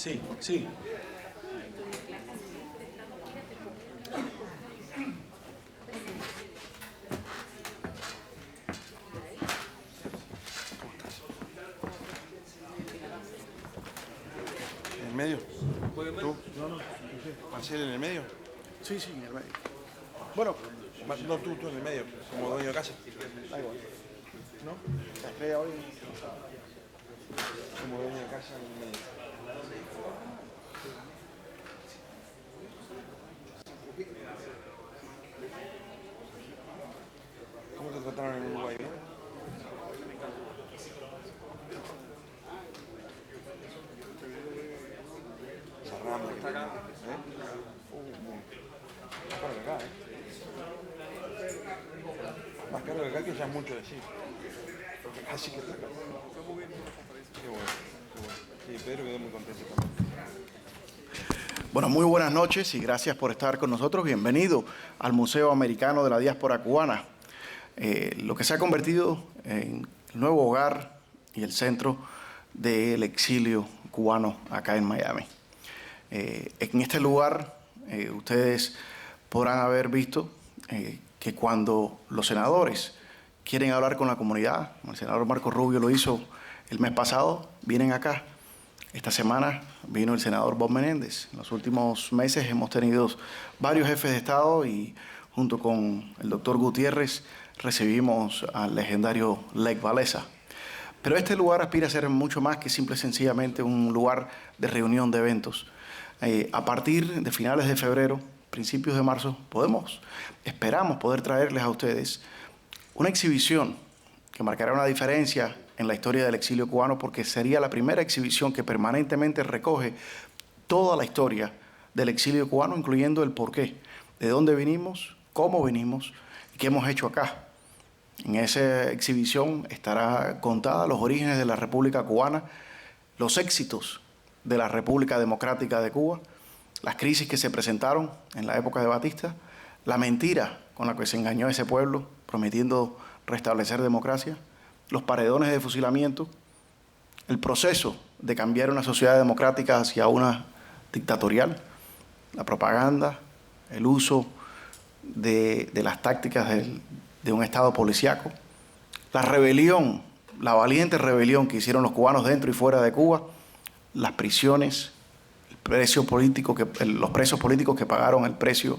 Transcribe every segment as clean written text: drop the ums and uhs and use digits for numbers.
Sí, sí. ¿En el medio? ¿Tú? No. ¿Marcel en el medio? Sí, en el medio. Bueno, No, tú en el medio, como dueño de casa. da igual. ¿No? La estrella hoy. Como dueño de casa en el medio. ¿Cómo te trataron en Uruguay, no? Esa rama que tiene, ¿eh? Más caro que acá, ¿eh? Más caro que acá, que ya es mucho decir. Porque acá sí que está caro. Qué bueno. Sí, Pedro quedó muy contento también. Bueno, muy buenas noches y gracias por estar con nosotros. Bienvenido al Museo Americano de la Diáspora Cubana, lo que se ha convertido en el nuevo hogar y el centro del exilio cubano acá en Miami. En este lugar ustedes podrán haber visto que cuando los senadores quieren hablar con la comunidad, como el senador Marco Rubio lo hizo el mes pasado, vienen acá. Esta semana vino el senador Bob Menéndez. En los últimos meses hemos tenido varios jefes de Estado y junto con el doctor Gutiérrez recibimos al legendario Lech Walesa. Pero este lugar aspira a ser mucho más que simple y sencillamente un lugar de reunión de eventos. A partir de finales de febrero, principios de marzo, esperamos poder traerles a ustedes una exhibición que marcará una diferencia en la historia del exilio cubano, porque sería la primera exhibición que permanentemente recoge toda la historia del exilio cubano, incluyendo el porqué, de dónde vinimos, cómo venimos y qué hemos hecho acá. En esa exhibición estará contada los orígenes de la República Cubana, los éxitos de la República Democrática de Cuba, las crisis que se presentaron en la época de Batista, la mentira con la que se engañó a ese pueblo prometiendo restablecer democracia, los paredones de fusilamiento, el proceso de cambiar una sociedad democrática hacia una dictatorial, la propaganda, el uso de las tácticas de un Estado policíaco, la rebelión, la valiente rebelión que hicieron los cubanos dentro y fuera de Cuba, las prisiones, el precio político los presos políticos que pagaron el precio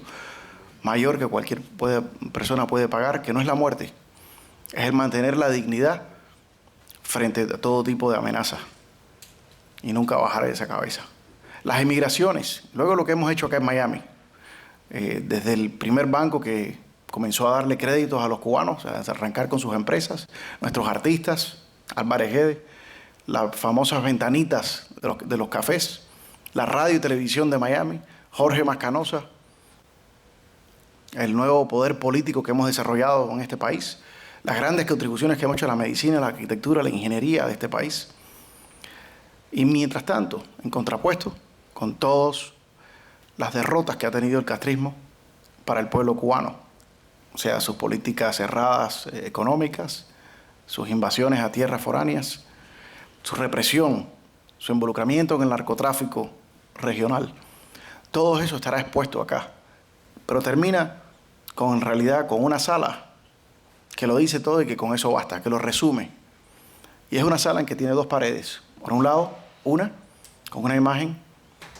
mayor que cualquier persona puede pagar, que no es la muerte, es el mantener la dignidad frente a todo tipo de amenazas y nunca bajar esa cabeza. Las emigraciones, luego lo que hemos hecho acá en Miami, desde el primer banco que comenzó a darle créditos a los cubanos, a arrancar con sus empresas, nuestros artistas, Álvarez Guedes, las famosas ventanitas de los cafés, la radio y televisión de Miami, Jorge Mascanosa, el nuevo poder político que hemos desarrollado en este país, las grandes contribuciones que hemos hecho a la medicina, a la arquitectura, a la ingeniería de este país. Y mientras tanto, en contrapuesto con todas las derrotas que ha tenido el castrismo para el pueblo cubano, o sea, sus políticas cerradas económicas, sus invasiones a tierras foráneas, su represión, su involucramiento en el narcotráfico regional, todo eso estará expuesto acá. Pero termina en realidad con una sala que lo dice todo y que con eso basta, que lo resume. Y es una sala en que tiene dos paredes. Por un lado, una con una imagen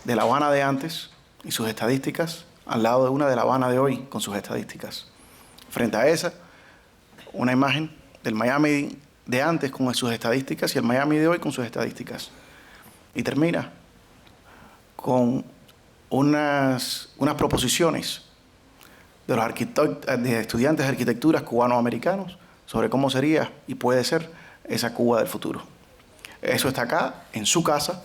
de La Habana de antes y sus estadísticas, al lado de una de La Habana de hoy con sus estadísticas. Frente a esa, una imagen del Miami de antes con sus estadísticas y el Miami de hoy con sus estadísticas. Y termina con unas proposiciones de estudiantes de arquitecturas cubano-americanos sobre cómo sería y puede ser esa Cuba del futuro. Eso está acá, en su casa.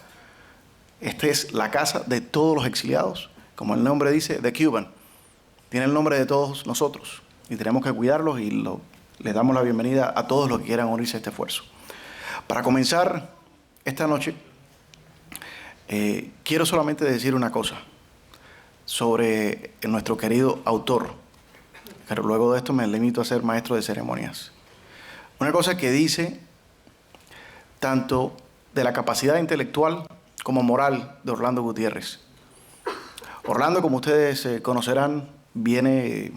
Esta es la casa de todos los exiliados. Como el nombre dice, The Cuban. Tiene el nombre de todos nosotros y tenemos que cuidarlos y les damos la bienvenida a todos los que quieran unirse a este esfuerzo. Para comenzar esta noche, quiero solamente decir una cosa sobre nuestro querido autor, pero luego de esto me limito a ser maestro de ceremonias. Una cosa que dice tanto de la capacidad intelectual como moral de Orlando Gutiérrez. Orlando, como ustedes conocerán, viene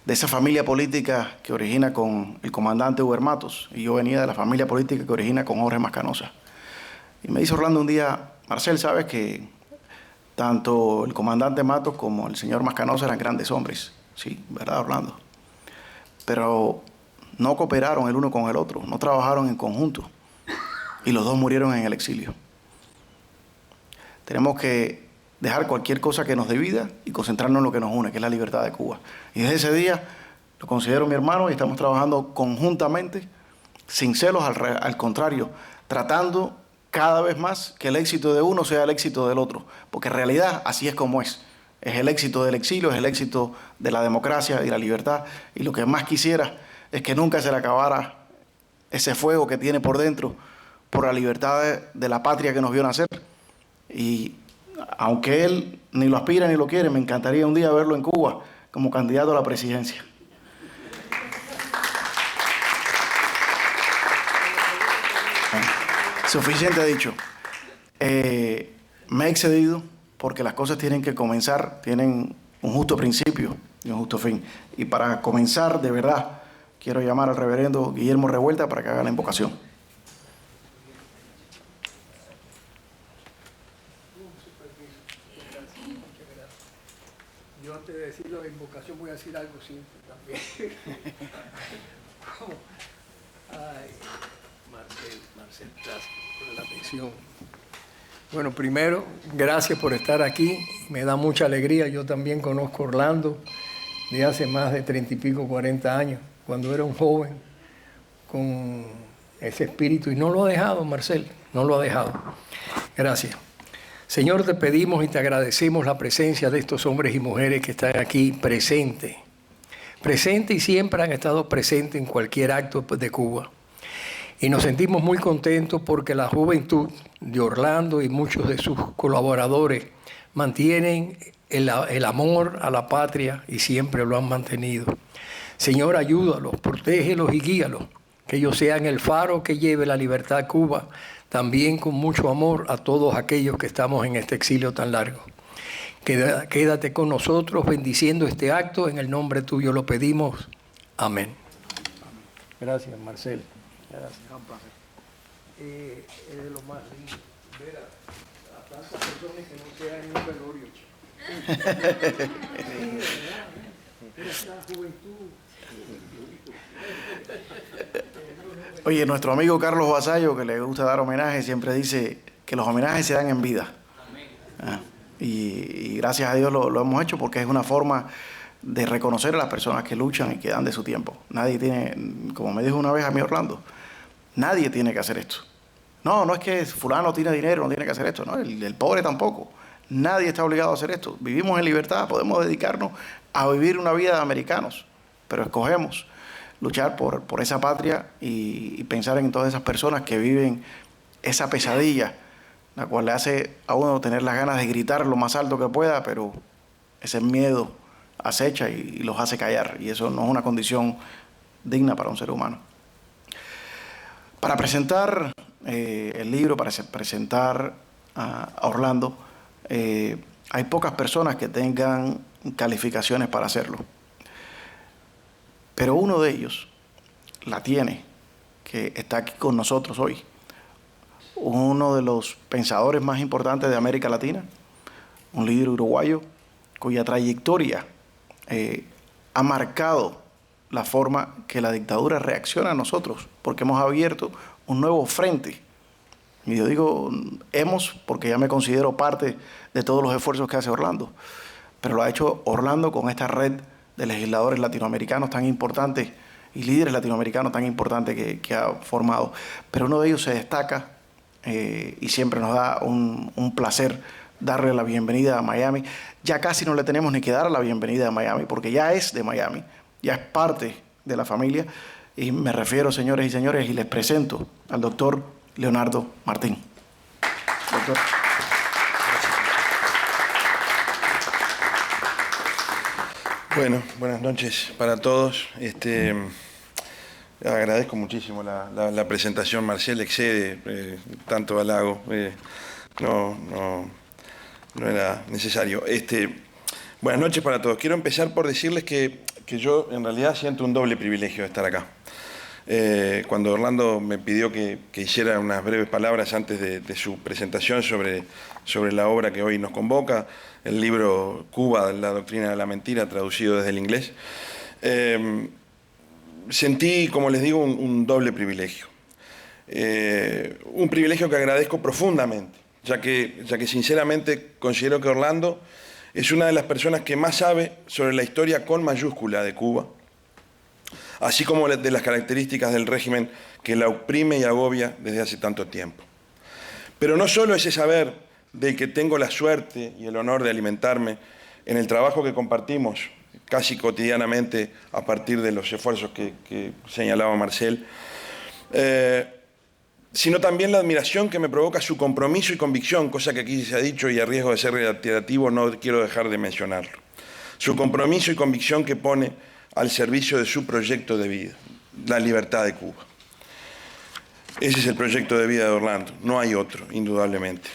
de esa familia política que origina con el comandante Huber Matos, y yo venía de la familia política que origina con Jorge Mascanosa. Y me dice Orlando un día: Marcel, sabes que tanto el comandante Matos como el señor Mascanosa eran grandes hombres. Sí, ¿verdad, Orlando? Pero no cooperaron el uno con el otro, no trabajaron en conjunto, y los dos murieron en el exilio. Tenemos que dejar cualquier cosa que nos divida y concentrarnos en lo que nos une, que es la libertad de Cuba. Y desde ese día lo considero mi hermano y estamos trabajando conjuntamente, sin celos, al contrario, tratando cada vez más que el éxito de uno sea el éxito del otro, porque en realidad así es como es. Es el éxito del exilio, es el éxito de la democracia y la libertad, y lo que más quisiera es que nunca se le acabara ese fuego que tiene por dentro por la libertad de la patria que nos vio nacer. Y aunque él ni lo aspira ni lo quiere, me encantaría un día verlo en Cuba como candidato a la presidencia. Suficiente dicho. Me he excedido porque las cosas tienen que comenzar, tienen un justo principio y un justo fin. Y para comenzar, de verdad, quiero llamar al reverendo Guillermo Revuelta para que haga la invocación. Yo antes de decir la invocación voy a decir algo simple también. Ay, Marcel, gracias por la atención. Bueno, primero, gracias por estar aquí. Me da mucha alegría. Yo también conozco a Orlando de hace más de 30 y pico, 40 años, cuando era un joven con ese espíritu. Y no lo ha dejado, Marcel, no lo ha dejado. Gracias. Señor, te pedimos y te agradecemos la presencia de estos hombres y mujeres que están aquí presentes y siempre han estado presentes en cualquier acto de Cuba. Y nos sentimos muy contentos porque la juventud de Orlando y muchos de sus colaboradores mantienen el amor a la patria y siempre lo han mantenido. Señor, ayúdalos, protégelos y guíalos, que ellos sean el faro que lleve la libertad a Cuba, también con mucho amor a todos aquellos que estamos en este exilio tan largo. Quédate con nosotros bendiciendo este acto, en el nombre tuyo lo pedimos. Amén. Gracias, Marcel. Gracias. Es de lo más lindo ver a tantas personas que no sean en un velorio. La juventud. Oye, nuestro amigo Carlos Vasallo, que le gusta dar homenajes, siempre dice que los homenajes se dan en vida. Y gracias a Dios lo hemos hecho, porque es una forma de reconocer a las personas que luchan y que dan de su tiempo. Nadie tiene, como me dijo una vez a mí Orlando, nadie tiene que hacer esto. No es que fulano tiene dinero, no tiene que hacer esto. No, el pobre tampoco. Nadie está obligado a hacer esto. Vivimos en libertad, podemos dedicarnos a vivir una vida de americanos, pero escogemos luchar por esa patria y pensar en todas esas personas que viven esa pesadilla, la cual le hace a uno tener las ganas de gritar lo más alto que pueda, pero ese miedo acecha y los hace callar, y eso no es una condición digna para un ser humano. Para presentar el libro, para presentar a Orlando, hay pocas personas que tengan calificaciones para hacerlo. Pero uno de ellos la tiene, que está aquí con nosotros hoy. Uno de los pensadores más importantes de América Latina, un líder uruguayo cuya trayectoria ha marcado la forma que la dictadura reacciona a nosotros, porque hemos abierto un nuevo frente. Y yo digo hemos, porque ya me considero parte de todos los esfuerzos que hace Orlando, pero lo ha hecho Orlando con esta red de legisladores latinoamericanos tan importantes y líderes latinoamericanos tan importantes que ha formado. Pero uno de ellos se destaca y siempre nos da un placer darle la bienvenida a Miami. Ya casi no le tenemos ni que dar la bienvenida a Miami, porque ya es de Miami, ya es parte de la familia. Y me refiero, señores y señores, y les presento al doctor Leonardo Martín. Doctor. Bueno, buenas noches para todos. Agradezco muchísimo la presentación, Marcel, excede tanto halago. No era necesario. Buenas noches para todos. Quiero empezar por decirles que yo en realidad siento un doble privilegio de estar acá. Cuando Orlando me pidió que hiciera unas breves palabras antes de su presentación sobre la obra que hoy nos convoca, el libro Cuba, la doctrina de la mentira, traducido desde el inglés, sentí, como les digo, un doble privilegio. Un privilegio que agradezco profundamente, ya que sinceramente considero que Orlando es una de las personas que más sabe sobre la historia con mayúscula de Cuba, así como de las características del régimen que la oprime y agobia desde hace tanto tiempo. Pero no solo ese saber del que tengo la suerte y el honor de alimentarme en el trabajo que compartimos casi cotidianamente a partir de los esfuerzos que señalaba Marcel, sino también la admiración que me provoca su compromiso y convicción, cosa que aquí se ha dicho y a riesgo de ser reiterativo no quiero dejar de mencionarlo. Su compromiso y convicción que pone al servicio de su proyecto de vida, la libertad de Cuba. Ese es el proyecto de vida de Orlando, no hay otro, indudablemente.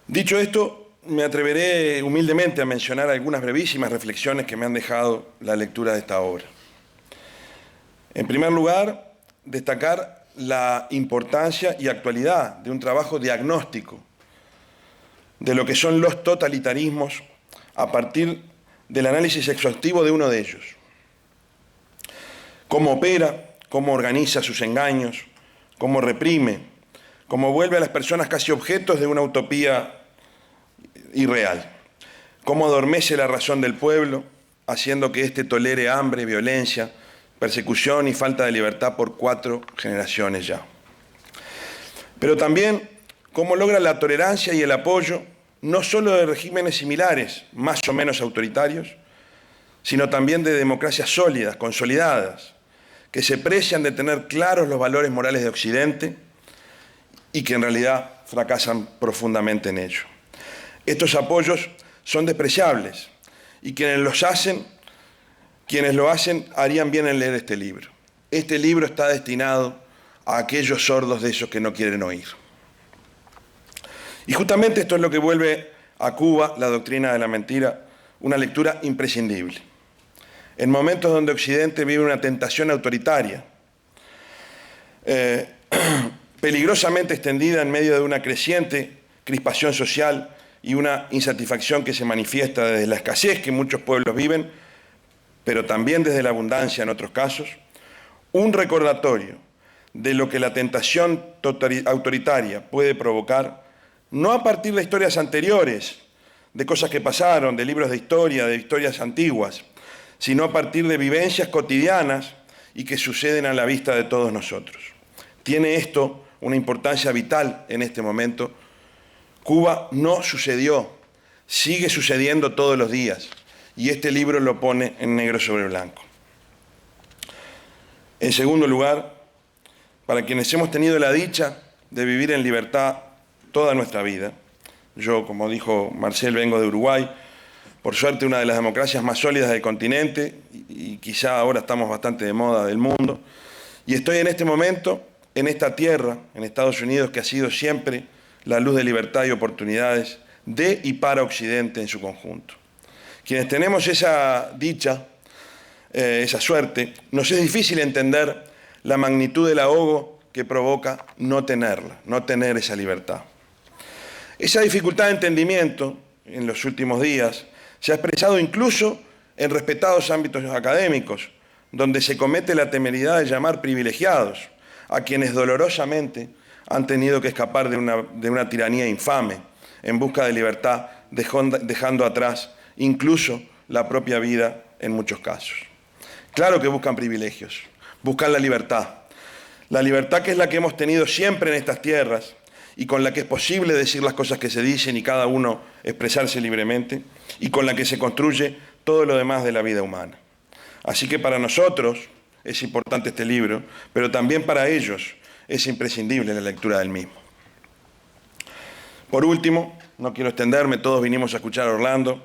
Dicho esto, me atreveré humildemente a mencionar algunas brevísimas reflexiones que me han dejado la lectura de esta obra. En primer lugar, destacar la importancia y actualidad de un trabajo diagnóstico de lo que son los totalitarismos a partir del análisis exhaustivo de uno de ellos. Cómo opera, cómo organiza sus engaños, cómo reprime, cómo vuelve a las personas casi objetos de una utopía irreal, cómo adormece la razón del pueblo, haciendo que éste tolere hambre, violencia, persecución y falta de libertad por 4 generaciones ya. Pero también cómo logra la tolerancia y el apoyo no solo de regímenes similares, más o menos autoritarios, sino también de democracias sólidas, consolidadas, que se precian de tener claros los valores morales de Occidente y que en realidad fracasan profundamente en ello. Estos apoyos son despreciables y quienes lo hacen harían bien en leer este libro. Este libro está destinado a aquellos sordos de esos que no quieren oír. Y justamente esto es lo que vuelve a Cuba, la doctrina de la mentira, una lectura imprescindible. En momentos donde Occidente vive una tentación autoritaria, peligrosamente extendida en medio de una creciente crispación social y una insatisfacción que se manifiesta desde la escasez que muchos pueblos viven, pero también desde la abundancia en otros casos, un recordatorio de lo que la tentación autoritaria puede provocar, no a partir de historias anteriores, de cosas que pasaron, de libros de historia, de historias antiguas, sino a partir de vivencias cotidianas y que suceden a la vista de todos nosotros. Tiene esto una importancia vital en este momento. Cuba no sucedió, sigue sucediendo todos los días, y este libro lo pone en negro sobre blanco. En segundo lugar, para quienes hemos tenido la dicha de vivir en libertad toda nuestra vida, yo, como dijo Marcel, vengo de Uruguay, por suerte una de las democracias más sólidas del continente, y quizá ahora estamos bastante de moda del mundo, y estoy en este momento, en esta tierra, en Estados Unidos, que ha sido siempre la luz de libertad y oportunidades de y para Occidente en su conjunto. Quienes tenemos esa dicha, esa suerte, nos es difícil entender la magnitud del ahogo que provoca no tenerla, no tener esa libertad. Esa dificultad de entendimiento en los últimos días se ha expresado incluso en respetados ámbitos académicos, donde se comete la temeridad de llamar privilegiados a quienes dolorosamente han tenido que escapar de una tiranía infame en busca de libertad, dejando atrás incluso la propia vida en muchos casos. Claro que buscan privilegios, buscan la libertad que es la que hemos tenido siempre en estas tierras y con la que es posible decir las cosas que se dicen y cada uno expresarse libremente, y con la que se construye todo lo demás de la vida humana. Así que para nosotros es importante este libro, pero también para ellos es imprescindible la lectura del mismo. Por último, no quiero extenderme, todos vinimos a escuchar a Orlando.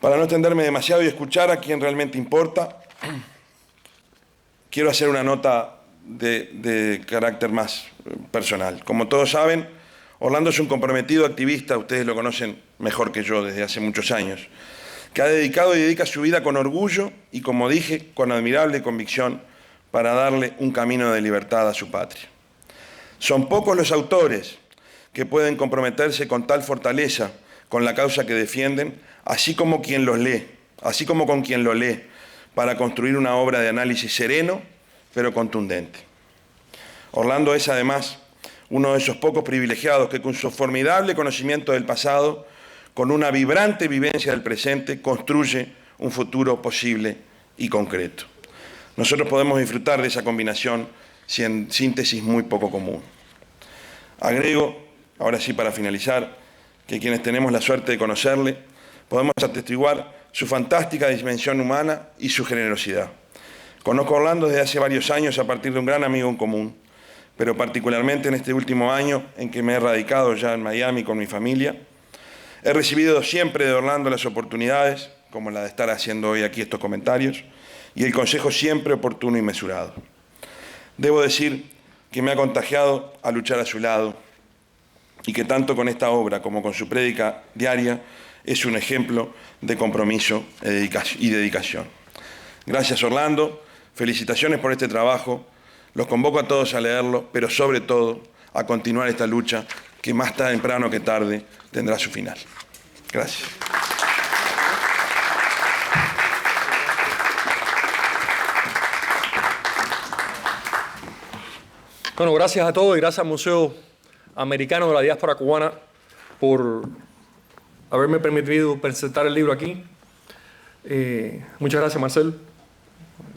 Para no extenderme demasiado y escuchar a quien realmente importa, quiero hacer una nota de carácter más personal. Como todos saben, Orlando es un comprometido activista, ustedes lo conocen mejor que yo desde hace muchos años, que ha dedicado y dedica su vida con orgullo y, como dije, con admirable convicción para darle un camino de libertad a su patria. Son pocos los autores que pueden comprometerse con tal fortaleza con la causa que defienden, así como con quien lo lee, para construir una obra de análisis sereno, pero contundente. Orlando es, además, uno de esos pocos privilegiados que, con su formidable conocimiento del pasado, con una vibrante vivencia del presente, construye un futuro posible y concreto. Nosotros podemos disfrutar de esa combinación, en síntesis, muy poco común. Agrego, ahora sí para finalizar, que quienes tenemos la suerte de conocerle, podemos atestiguar su fantástica dimensión humana y su generosidad. Conozco a Orlando desde hace varios años a partir de un gran amigo en común, pero particularmente en este último año en que me he radicado ya en Miami con mi familia. He recibido siempre de Orlando las oportunidades, como la de estar haciendo hoy aquí estos comentarios, y el consejo siempre oportuno y mesurado. Debo decir que me ha contagiado a luchar a su lado y que tanto con esta obra como con su prédica diaria es un ejemplo de compromiso y dedicación. Gracias, Orlando. Felicitaciones por este trabajo. Los convoco a todos a leerlo, pero sobre todo a continuar esta lucha que más temprano que tarde tendrá su final. Gracias. Bueno, gracias a todos y gracias al Museo Americano de la Diáspora Cubana por haberme permitido presentar el libro aquí. Muchas gracias, Marcel,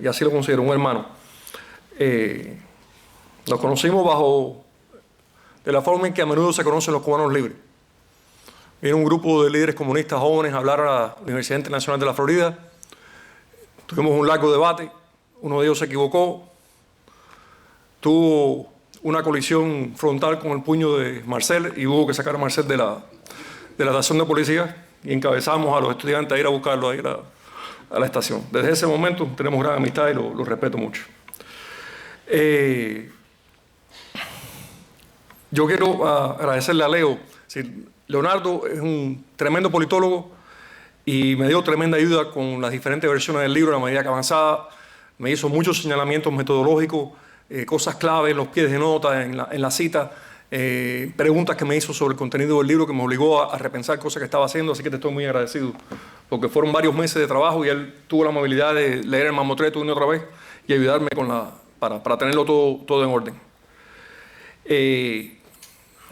y así lo considero, un hermano. Nos conocimos de la forma en que a menudo se conocen los cubanos libres. Vino un grupo de líderes comunistas jóvenes a hablar a la Universidad Internacional de la Florida. Tuvimos un largo debate, uno de ellos se equivocó, tuvo una colisión frontal con el puño de Marcel y hubo que sacar a Marcel de la estación de policía y encabezamos a los estudiantes a ir a buscarlo a la estación. Desde ese momento tenemos gran amistad y lo respeto mucho. Yo quiero agradecerle a Leo. Leonardo es un tremendo politólogo y me dio tremenda ayuda con las diferentes versiones del libro a medida que avanzaba. Me hizo muchos señalamientos metodológicos, cosas clave, los pies de nota en la cita, preguntas que me hizo sobre el contenido del libro que me obligó a repensar cosas que estaba haciendo, así que te estoy muy agradecido, porque fueron varios meses de trabajo y él tuvo la amabilidad de leer el mamotreto una y otra vez y ayudarme para tenerlo todo en orden.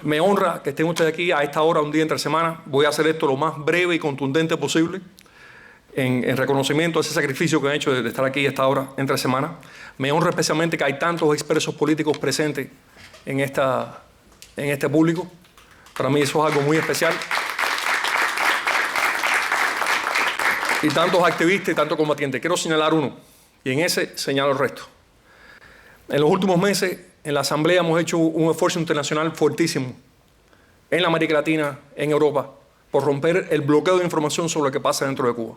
Me honra que estén ustedes aquí a esta hora, un día entre semana. Voy a hacer esto lo más breve y contundente posible en reconocimiento a ese sacrificio que han hecho de estar aquí a esta hora entre semana. Me honra especialmente que hay tantos expresos políticos presentes en este público. Para mí eso es algo muy especial. Y tantos activistas y tantos combatientes. Quiero señalar uno y en ese señalo el resto. En los últimos meses en la Asamblea hemos hecho un esfuerzo internacional fuertísimo en la América Latina, en Europa, por romper el bloqueo de información sobre lo que pasa dentro de Cuba.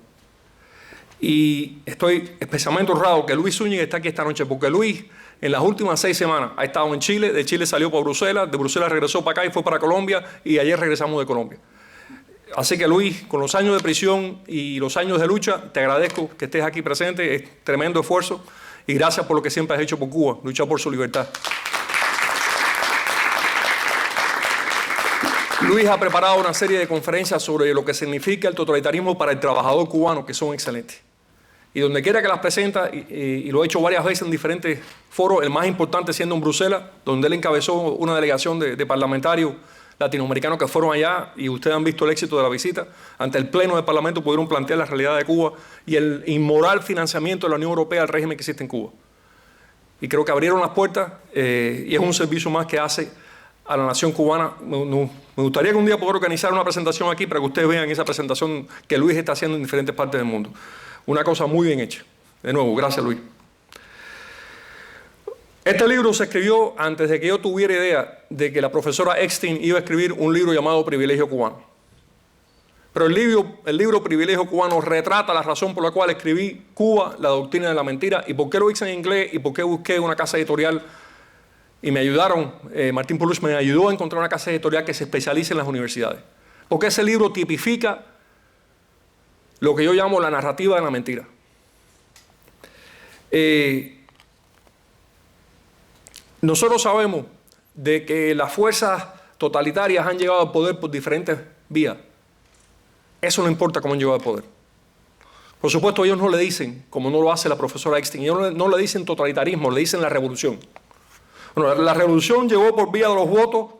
Y estoy especialmente honrado que Luis Zúñiga está aquí esta noche, porque Luis en las últimas 6 semanas ha estado en Chile, de Chile salió para Bruselas, de Bruselas regresó para acá y fue para Colombia, y ayer regresamos de Colombia. Así que Luis, con los años de prisión y los años de lucha, te agradezco que estés aquí presente, es tremendo esfuerzo, y gracias por lo que siempre has hecho por Cuba, luchar por su libertad. Luis ha preparado una serie de conferencias sobre lo que significa el totalitarismo para el trabajador cubano, que son excelentes. Y donde quiera que las presenta, y lo he hecho varias veces en diferentes foros, el más importante siendo en Bruselas, donde él encabezó una delegación de parlamentarios latinoamericanos que fueron allá, y ustedes han visto el éxito de la visita. Ante el Pleno del Parlamento pudieron plantear la realidad de Cuba y el inmoral financiamiento de la Unión Europea al régimen que existe en Cuba. Y creo que abrieron las puertas y es un servicio más que hace a la nación cubana. Me gustaría que un día poder organizar una presentación aquí para que ustedes vean esa presentación que Luis está haciendo en diferentes partes del mundo. Una cosa muy bien hecha. De nuevo, gracias, Luis. Este libro se escribió antes de que yo tuviera idea de que la profesora Eckstein iba a escribir un libro llamado Privilegio Cubano. Pero el libro Privilegio Cubano retrata la razón por la cual escribí Cuba, la doctrina de la mentira, y por qué lo hice en inglés y por qué busqué una casa editorial. Y me ayudaron, Martín Poluch me ayudó a encontrar una casa editorial que se especialice en las universidades. Porque ese libro tipifica lo que yo llamo la narrativa de la mentira. Nosotros sabemos de que las fuerzas totalitarias han llegado al poder por diferentes vías. Eso no importa cómo han llegado al poder. Por supuesto, ellos no le dicen, como no lo hace la profesora Eckstein, ellos no le dicen totalitarismo, le dicen la revolución. Bueno, la revolución llegó por vía de los votos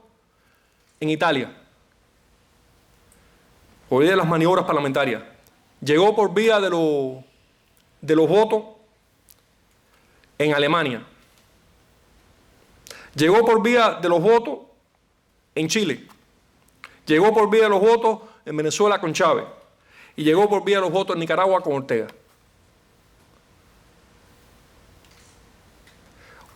en Italia, por vía de las maniobras parlamentarias. Llegó por vía de los votos en Alemania. Llegó por vía de los votos en Chile. Llegó por vía de los votos en Venezuela con Chávez. Y llegó por vía de los votos en Nicaragua con Ortega.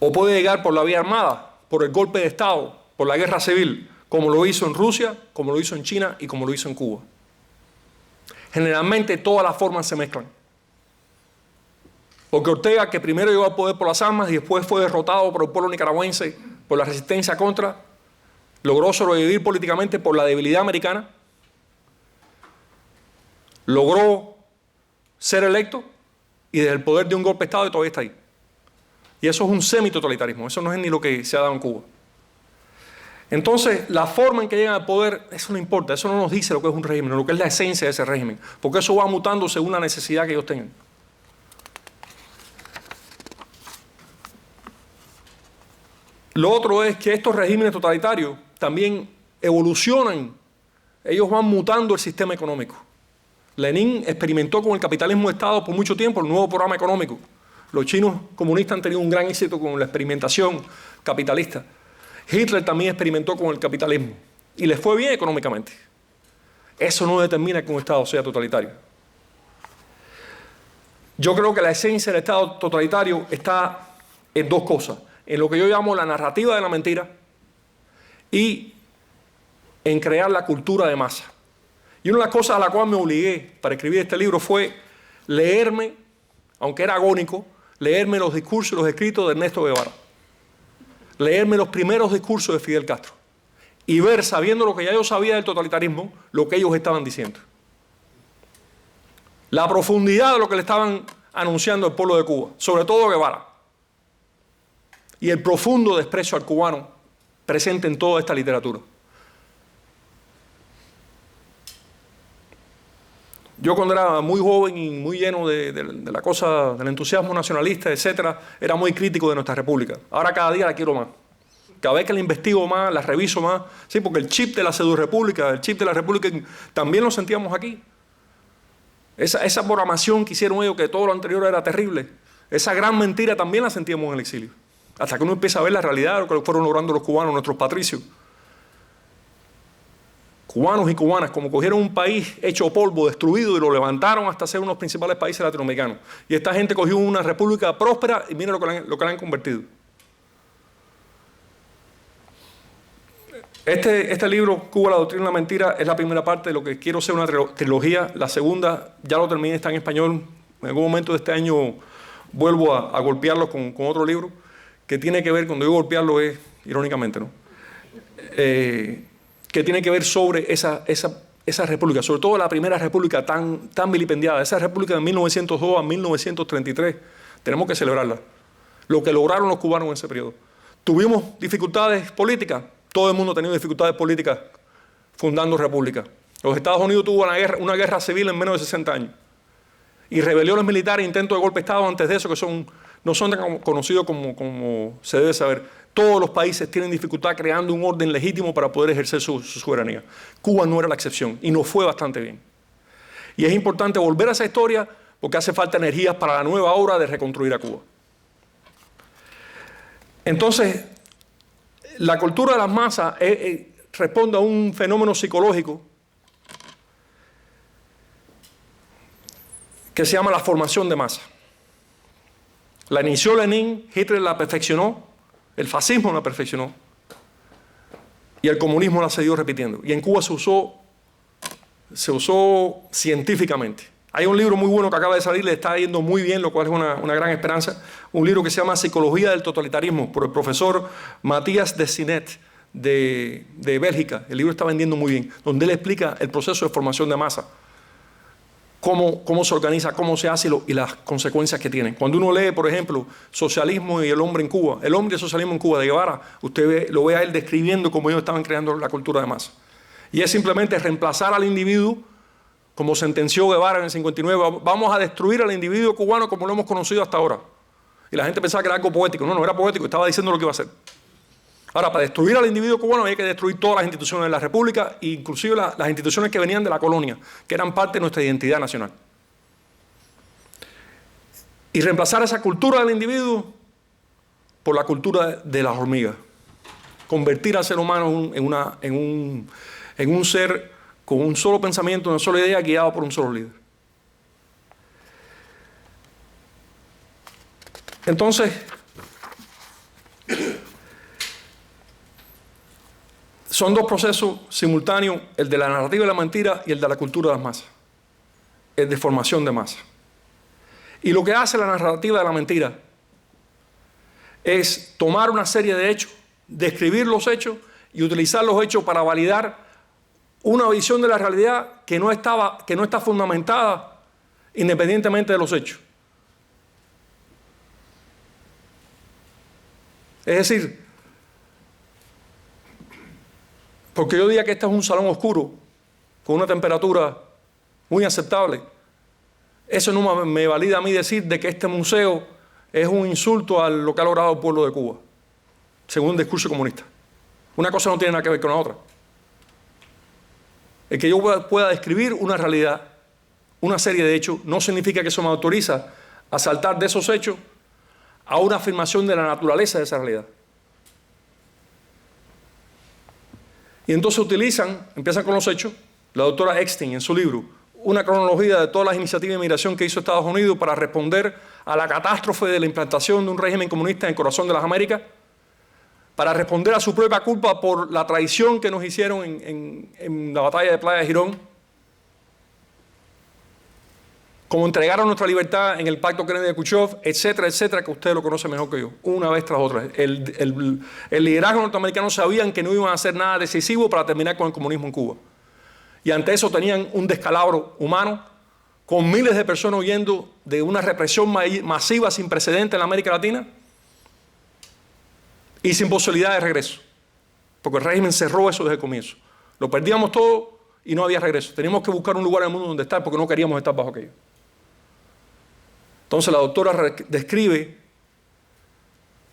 O puede llegar por la vía armada, por el golpe de Estado, por la guerra civil, como lo hizo en Rusia, como lo hizo en China y como lo hizo en Cuba. Generalmente todas las formas se mezclan. Porque Ortega, que primero llegó al poder por las armas y después fue derrotado por el pueblo nicaragüense por la resistencia contra, logró sobrevivir políticamente por la debilidad americana, logró ser electo y desde el poder de un golpe de Estado y todavía está ahí. Y eso es un semi-totalitarismo, eso no es ni lo que se ha dado en Cuba. Entonces, la forma en que llegan al poder, eso no importa, eso no nos dice lo que es un régimen, lo que es la esencia de ese régimen, porque eso va mutando según la necesidad que ellos tengan. Lo otro es que estos regímenes totalitarios también evolucionan, ellos van mutando el sistema económico. Lenin experimentó con el capitalismo de Estado por mucho tiempo, el nuevo programa económico. Los chinos comunistas han tenido un gran éxito con la experimentación capitalista. Hitler también experimentó con el capitalismo y les fue bien económicamente. Eso no determina que un Estado sea totalitario. Yo creo que la esencia del Estado totalitario está en dos cosas. En lo que yo llamo la narrativa de la mentira y en crear la cultura de masa. Y una de las cosas a la cual me obligué para escribir este libro fue leerme, aunque era agónico, leerme los discursos, los escritos de Ernesto Guevara. Leerme los primeros discursos de Fidel Castro. Y ver, sabiendo lo que ya yo sabía del totalitarismo, lo que ellos estaban diciendo. La profundidad de lo que le estaban anunciando al pueblo de Cuba, sobre todo Guevara. Y el profundo desprecio al cubano presente en toda esta literatura. Yo cuando era muy joven y muy lleno de la cosa, del entusiasmo nacionalista, etcétera, era muy crítico de nuestra república. Ahora cada día la quiero más. Cada vez que la investigo más, la reviso más. Sí, porque el chip de la pseudorrepública, el chip de la república, también lo sentíamos aquí. Esa programación que hicieron ellos, que todo lo anterior era terrible, esa gran mentira también la sentíamos en el exilio. Hasta que uno empieza a ver la realidad de lo que fueron logrando los cubanos, nuestros patricios. Cubanos y cubanas, como cogieron un país hecho polvo, destruido, y lo levantaron hasta ser uno de los principales países latinoamericanos. Y esta gente cogió una república próspera y mira lo que la han convertido. Este libro, Cuba, la doctrina de la mentira, es la primera parte de lo que quiero ser una trilogía. La segunda, ya lo terminé, está en español. En algún momento de este año vuelvo a golpearlo con otro libro, que tiene que ver, cuando digo golpearlo es, irónicamente, ¿no? Que tiene que ver sobre esa república, sobre todo la primera república tan vilipendiada, esa república de 1902 a 1933. Tenemos que celebrarla. Lo que lograron los cubanos en ese periodo. Tuvimos dificultades políticas. Todo el mundo ha tenido dificultades políticas fundando repúblicas. Los Estados Unidos tuvo una guerra civil en menos de 60 años. Y rebeliones militares, intentos de golpe de Estado antes de eso, que no son tan conocidos como se debe saber. Todos los países tienen dificultad creando un orden legítimo para poder ejercer su soberanía. Cuba no era la excepción y nos fue bastante bien. Y es importante volver a esa historia porque hace falta energías para la nueva hora de reconstruir a Cuba. Entonces, la cultura de las masas responde a un fenómeno psicológico que se llama la formación de masa. La inició Lenin, Hitler la perfeccionó, el fascismo la perfeccionó y el comunismo la siguió repitiendo. Y en Cuba se usó se usó científicamente. Hay un libro muy bueno que acaba de salir, le está yendo muy bien, lo cual es una gran esperanza. Un libro que se llama Psicología del Totalitarismo, por el profesor Matías de Sinet, de Bélgica. El libro está vendiendo muy bien, donde él explica el proceso de formación de masa. Cómo se organiza, cómo se hace y las consecuencias que tiene. Cuando uno lee, por ejemplo, Socialismo y el hombre en Cuba, el hombre y el socialismo en Cuba de Guevara, usted lo ve a él describiendo cómo ellos estaban creando la cultura de masa. Y es simplemente reemplazar al individuo, como sentenció Guevara en el 59, vamos a destruir al individuo cubano como lo hemos conocido hasta ahora. Y la gente pensaba que era algo poético. No era poético, estaba diciendo lo que iba a hacer. Ahora, para destruir al individuo cubano había que destruir todas las instituciones de la República, inclusive las instituciones que venían de la colonia, que eran parte de nuestra identidad nacional. Y reemplazar esa cultura del individuo por la cultura de las hormigas. Convertir al ser humano en un ser con un solo pensamiento, una sola idea, guiado por un solo líder. Entonces, son dos procesos simultáneos, el de la narrativa de la mentira y el de la cultura de las masas, el de formación de masa. Y lo que hace la narrativa de la mentira es tomar una serie de hechos, describir los hechos y utilizar los hechos para validar una visión de la realidad que no está fundamentada independientemente de los hechos. Es decir, porque yo diga que este es un salón oscuro, con una temperatura muy aceptable, eso no me valida a mí decir de que este museo es un insulto a lo que ha logrado el pueblo de Cuba, según un discurso comunista. Una cosa no tiene nada que ver con la otra. El que yo pueda describir una realidad, una serie de hechos, no significa que eso me autoriza a saltar de esos hechos a una afirmación de la naturaleza de esa realidad. Y entonces empiezan con los hechos, la doctora Eckstein en su libro, una cronología de todas las iniciativas de migración que hizo Estados Unidos para responder a la catástrofe de la implantación de un régimen comunista en el corazón de las Américas, para responder a su propia culpa por la traición que nos hicieron en la batalla de Playa de Girón, como entregaron nuestra libertad en el pacto Kennedy de Khrushchev, etcétera, etcétera, que usted lo conoce mejor que yo, una vez tras otra. El liderazgo norteamericano sabían que no iban a hacer nada decisivo para terminar con el comunismo en Cuba. Y ante eso tenían un descalabro humano, con miles de personas huyendo de una represión masiva sin precedentes en la América Latina y sin posibilidad de regreso, porque el régimen cerró eso desde el comienzo. Lo perdíamos todo y no había regreso. Teníamos que buscar un lugar en el mundo donde estar porque no queríamos estar bajo aquello. Entonces la doctora describe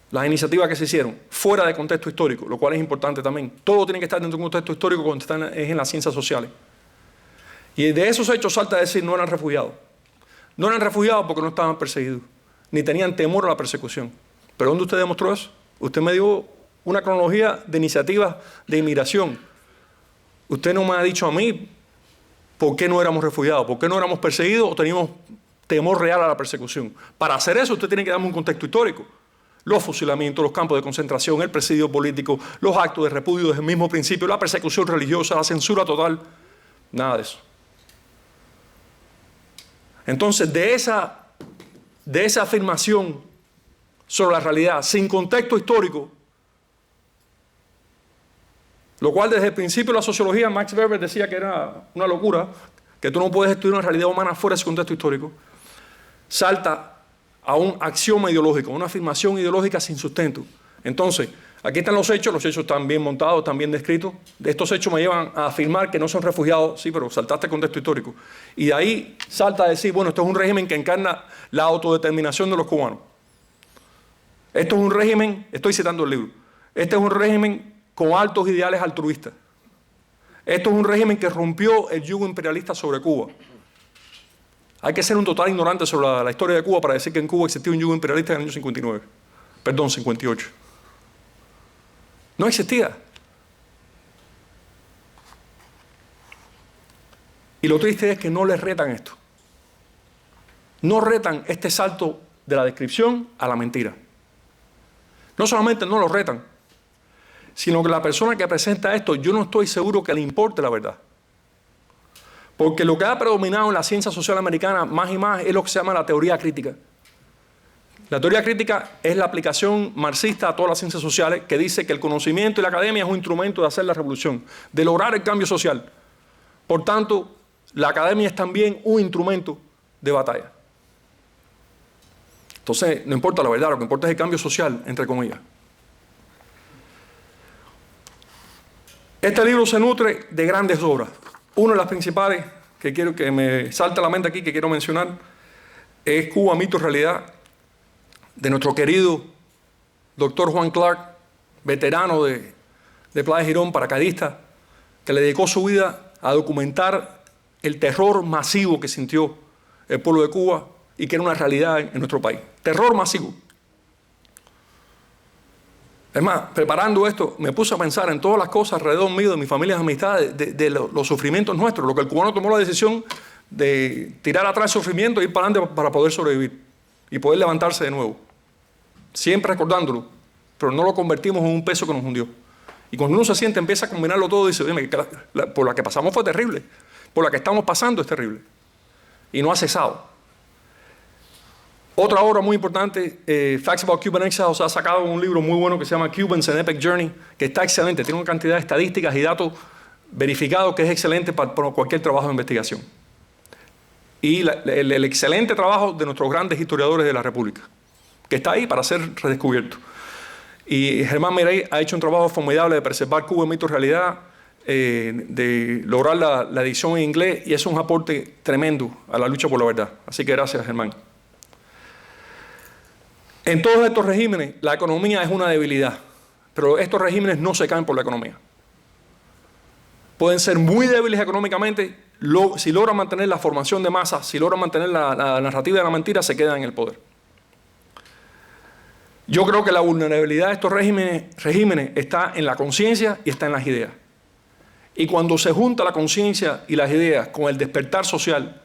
las iniciativas que se hicieron fuera de contexto histórico, lo cual es importante también. Todo tiene que estar dentro de un contexto histórico cuando es en las ciencias sociales. Y de esos hechos salta a decir no eran refugiados. No eran refugiados porque no estaban perseguidos, ni tenían temor a la persecución. ¿Pero dónde usted demostró eso? Usted me dio una cronología de iniciativas de inmigración. Usted no me ha dicho a mí por qué no éramos refugiados, por qué no éramos perseguidos o teníamos temor real a la persecución. Para hacer eso usted tiene que darme un contexto histórico. Los fusilamientos, los campos de concentración, el presidio político, los actos de repudio desde el mismo principio, la persecución religiosa, la censura total, nada de eso. Entonces, de esa afirmación sobre la realidad, sin contexto histórico, lo cual desde el principio de la sociología, Max Weber decía que era una locura, que tú no puedes estudiar una realidad humana fuera de ese contexto histórico, salta a un axioma ideológico, una afirmación ideológica sin sustento. Entonces, aquí están los hechos están bien montados, están bien descritos. Estos hechos me llevan a afirmar que no son refugiados, sí, pero saltaste el contexto histórico. Y de ahí salta a decir, bueno, esto es un régimen que encarna la autodeterminación de los cubanos. Esto es un régimen, estoy citando el libro, este es un régimen con altos ideales altruistas. Esto es un régimen que rompió el yugo imperialista sobre Cuba. Hay que ser un total ignorante sobre la historia de Cuba para decir que en Cuba existía un yugo imperialista en el año 59. Perdón, 58. No existía. Y lo triste es que no les retan esto. No retan este salto de la descripción a la mentira. No solamente no lo retan, sino que la persona que presenta esto, yo no estoy seguro que le importe la verdad. Porque lo que ha predominado en la ciencia social americana más y más es lo que se llama la teoría crítica. La teoría crítica es la aplicación marxista a todas las ciencias sociales que dice que el conocimiento y la academia es un instrumento de hacer la revolución, de lograr el cambio social. Por tanto, la academia es también un instrumento de batalla. Entonces, no importa la verdad, lo que importa es el cambio social, entre comillas. Este libro se nutre de grandes obras. Una de las principales que quiero que me salta a la mente aquí, que quiero mencionar, es Cuba, mito y realidad, de nuestro querido doctor Juan Clark, veterano de Playa Girón, paracaidista, que le dedicó su vida a documentar el terror masivo que sintió el pueblo de Cuba y que era una realidad en nuestro país. Terror masivo. Es más, preparando esto, me puse a pensar en todas las cosas alrededor mío, de mi familia y amistades, de los sufrimientos nuestros, lo que el cubano tomó la decisión de tirar atrás el sufrimiento e ir para adelante para poder sobrevivir y poder levantarse de nuevo. Siempre recordándolo, pero no lo convertimos en un peso que nos hundió. Y cuando uno se siente, empieza a combinarlo todo y dice, dime, por la que pasamos fue terrible, por la que estamos pasando es terrible. Y no ha cesado. Otra obra muy importante, Facts About Cuban Exiles, ha sacado un libro muy bueno que se llama Cubans: An Epic Journey, que está excelente, tiene una cantidad de estadísticas y datos verificados que es excelente para cualquier trabajo de investigación. Y el excelente trabajo de nuestros grandes historiadores de la República, que está ahí para ser redescubierto. Y Germán Mirey ha hecho un trabajo formidable de preservar Cuba, mito y realidad, de lograr la edición en inglés, y eso es un aporte tremendo a la lucha por la verdad. Así que gracias, Germán. En todos estos regímenes, la economía es una debilidad, pero estos regímenes no se caen por la economía. Pueden ser muy débiles económicamente, si logran mantener la formación de masas, si logran mantener la narrativa de la mentira, se quedan en el poder. Yo creo que la vulnerabilidad de estos regímenes está en la conciencia y está en las ideas. Y cuando se junta la conciencia y las ideas con el despertar social,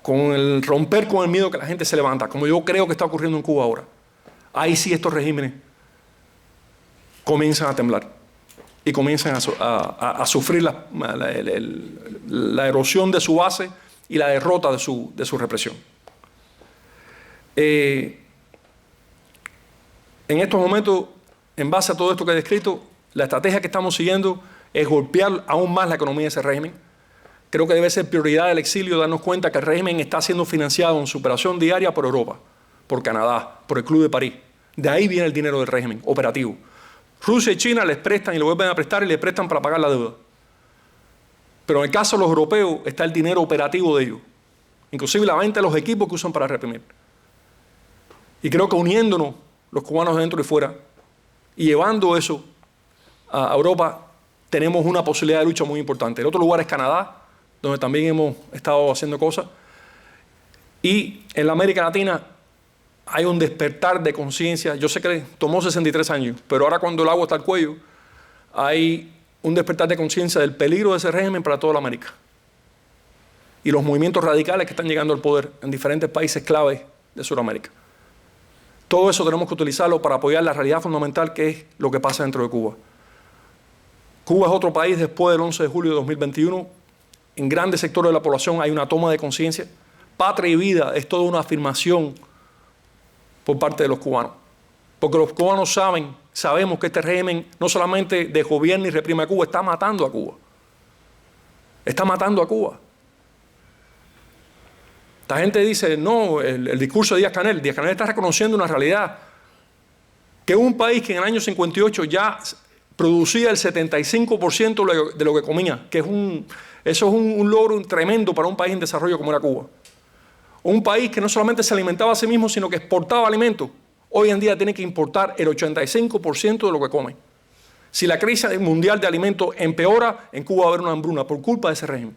con el romper con el miedo que la gente se levanta, como yo creo que está ocurriendo en Cuba ahora, ahí sí estos regímenes comienzan a temblar y comienzan a sufrir la erosión de su base y la derrota de su represión. En estos momentos, en base a todo esto que he descrito, la estrategia que estamos siguiendo es golpear aún más la economía de ese régimen. Creo que debe ser prioridad del exilio darnos cuenta que el régimen está siendo financiado en su operación diaria por Europa, por Canadá, por el Club de París. De ahí viene el dinero del régimen operativo. Rusia y China les prestan y le vuelven a prestar y le prestan para pagar la deuda. Pero en el caso de los europeos está el dinero operativo de ellos, inclusive la venta de los equipos que usan para reprimir. Y creo que uniéndonos los cubanos dentro y fuera y llevando eso a Europa, tenemos una posibilidad de lucha muy importante. El otro lugar es Canadá, donde también hemos estado haciendo cosas. Y en la América Latina hay un despertar de conciencia. Yo sé que tomó 63 años, pero ahora cuando el agua está al cuello, hay un despertar de conciencia del peligro de ese régimen para toda la América. Y los movimientos radicales que están llegando al poder en diferentes países claves de Sudamérica. Todo eso tenemos que utilizarlo para apoyar la realidad fundamental que es lo que pasa dentro de Cuba. Cuba es otro país después del 11 de julio de 2021. En grandes sectores de la población hay una toma de conciencia. Patria y vida es toda una afirmación por parte de los cubanos. Porque los cubanos sabemos que este régimen no solamente desgobierna y reprime a Cuba, está matando a Cuba. Está matando a Cuba. Esta gente dice, no, el discurso de Díaz-Canel está reconociendo una realidad. Que un país que en el año 58 ya producía el 75% de lo que comía, que eso es un logro tremendo para un país en desarrollo como era Cuba. Un país que no solamente se alimentaba a sí mismo, sino que exportaba alimentos. Hoy en día tiene que importar el 85% de lo que come. Si la crisis mundial de alimentos empeora, en Cuba va a haber una hambruna por culpa de ese régimen.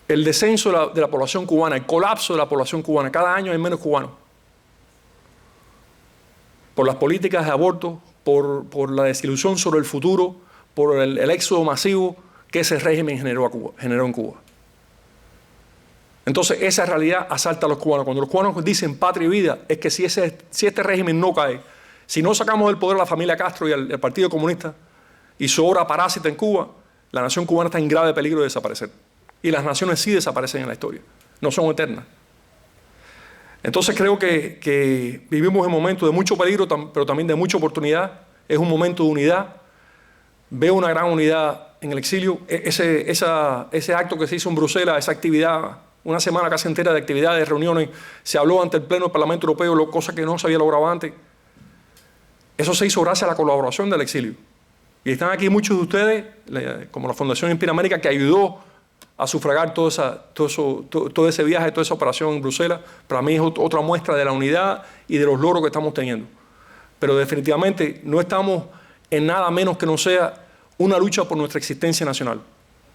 El descenso de la población cubana, el colapso de la población cubana, cada año hay menos cubanos. Por las políticas de aborto, por la desilusión sobre el futuro, por el éxodo masivo que ese régimen generó en Cuba. Entonces esa realidad asalta a los cubanos. Cuando los cubanos dicen patria y vida, es que si este régimen no cae, si no sacamos del poder a la familia Castro y al Partido Comunista, y su obra parásita en Cuba, la nación cubana está en grave peligro de desaparecer. Y las naciones sí desaparecen en la historia, no son eternas. Entonces creo que vivimos en momentos de mucho peligro, pero también de mucha oportunidad. Es un momento de unidad. Veo una gran unidad en el exilio. Ese acto que se hizo en Bruselas, esa actividad, una semana casi entera de actividades, reuniones, se habló ante el Pleno del Parlamento Europeo, cosa que no se había logrado antes. Eso se hizo gracias a la colaboración del exilio. Y están aquí muchos de ustedes, como la Fundación Inspira América, que ayudó a sufragar todo ese viaje, toda esa operación en Bruselas. Para mí es otra muestra de la unidad y de los logros que estamos teniendo. Pero definitivamente no estamos en nada menos que no sea una lucha por nuestra existencia nacional.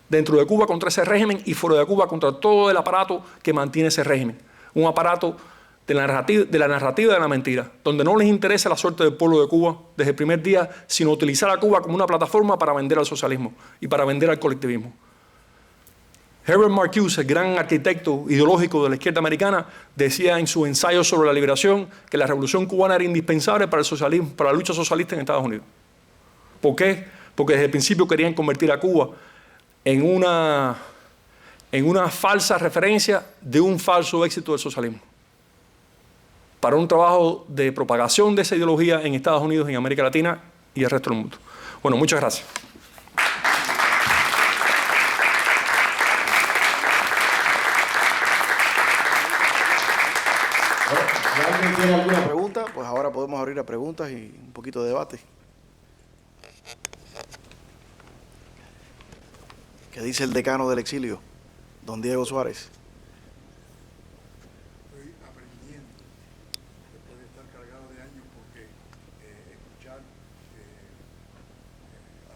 Dentro de Cuba contra ese régimen y fuera de Cuba contra todo el aparato que mantiene ese régimen. Un aparato de la narrativa de la mentira, donde no les interesa la suerte del pueblo de Cuba desde el primer día, sino utilizar a Cuba como una plataforma para vender al socialismo y para vender al colectivismo. Herbert Marcuse, el gran arquitecto ideológico de la izquierda americana, decía en su ensayo sobre la liberación que la revolución cubana era indispensable para el socialismo, para la lucha socialista en Estados Unidos. ¿Por qué? Porque desde el principio querían convertir a Cuba en una falsa referencia de un falso éxito del socialismo, para un trabajo de propagación de esa ideología en Estados Unidos, en América Latina y el resto del mundo. Bueno, muchas gracias. Si alguien tiene alguna pregunta, pues ahora podemos abrir a preguntas y un poquito de debate. ¿Qué dice el decano del exilio, don Diego Suárez? Estoy aprendiendo, después de estar cargado de años, porque escuchar a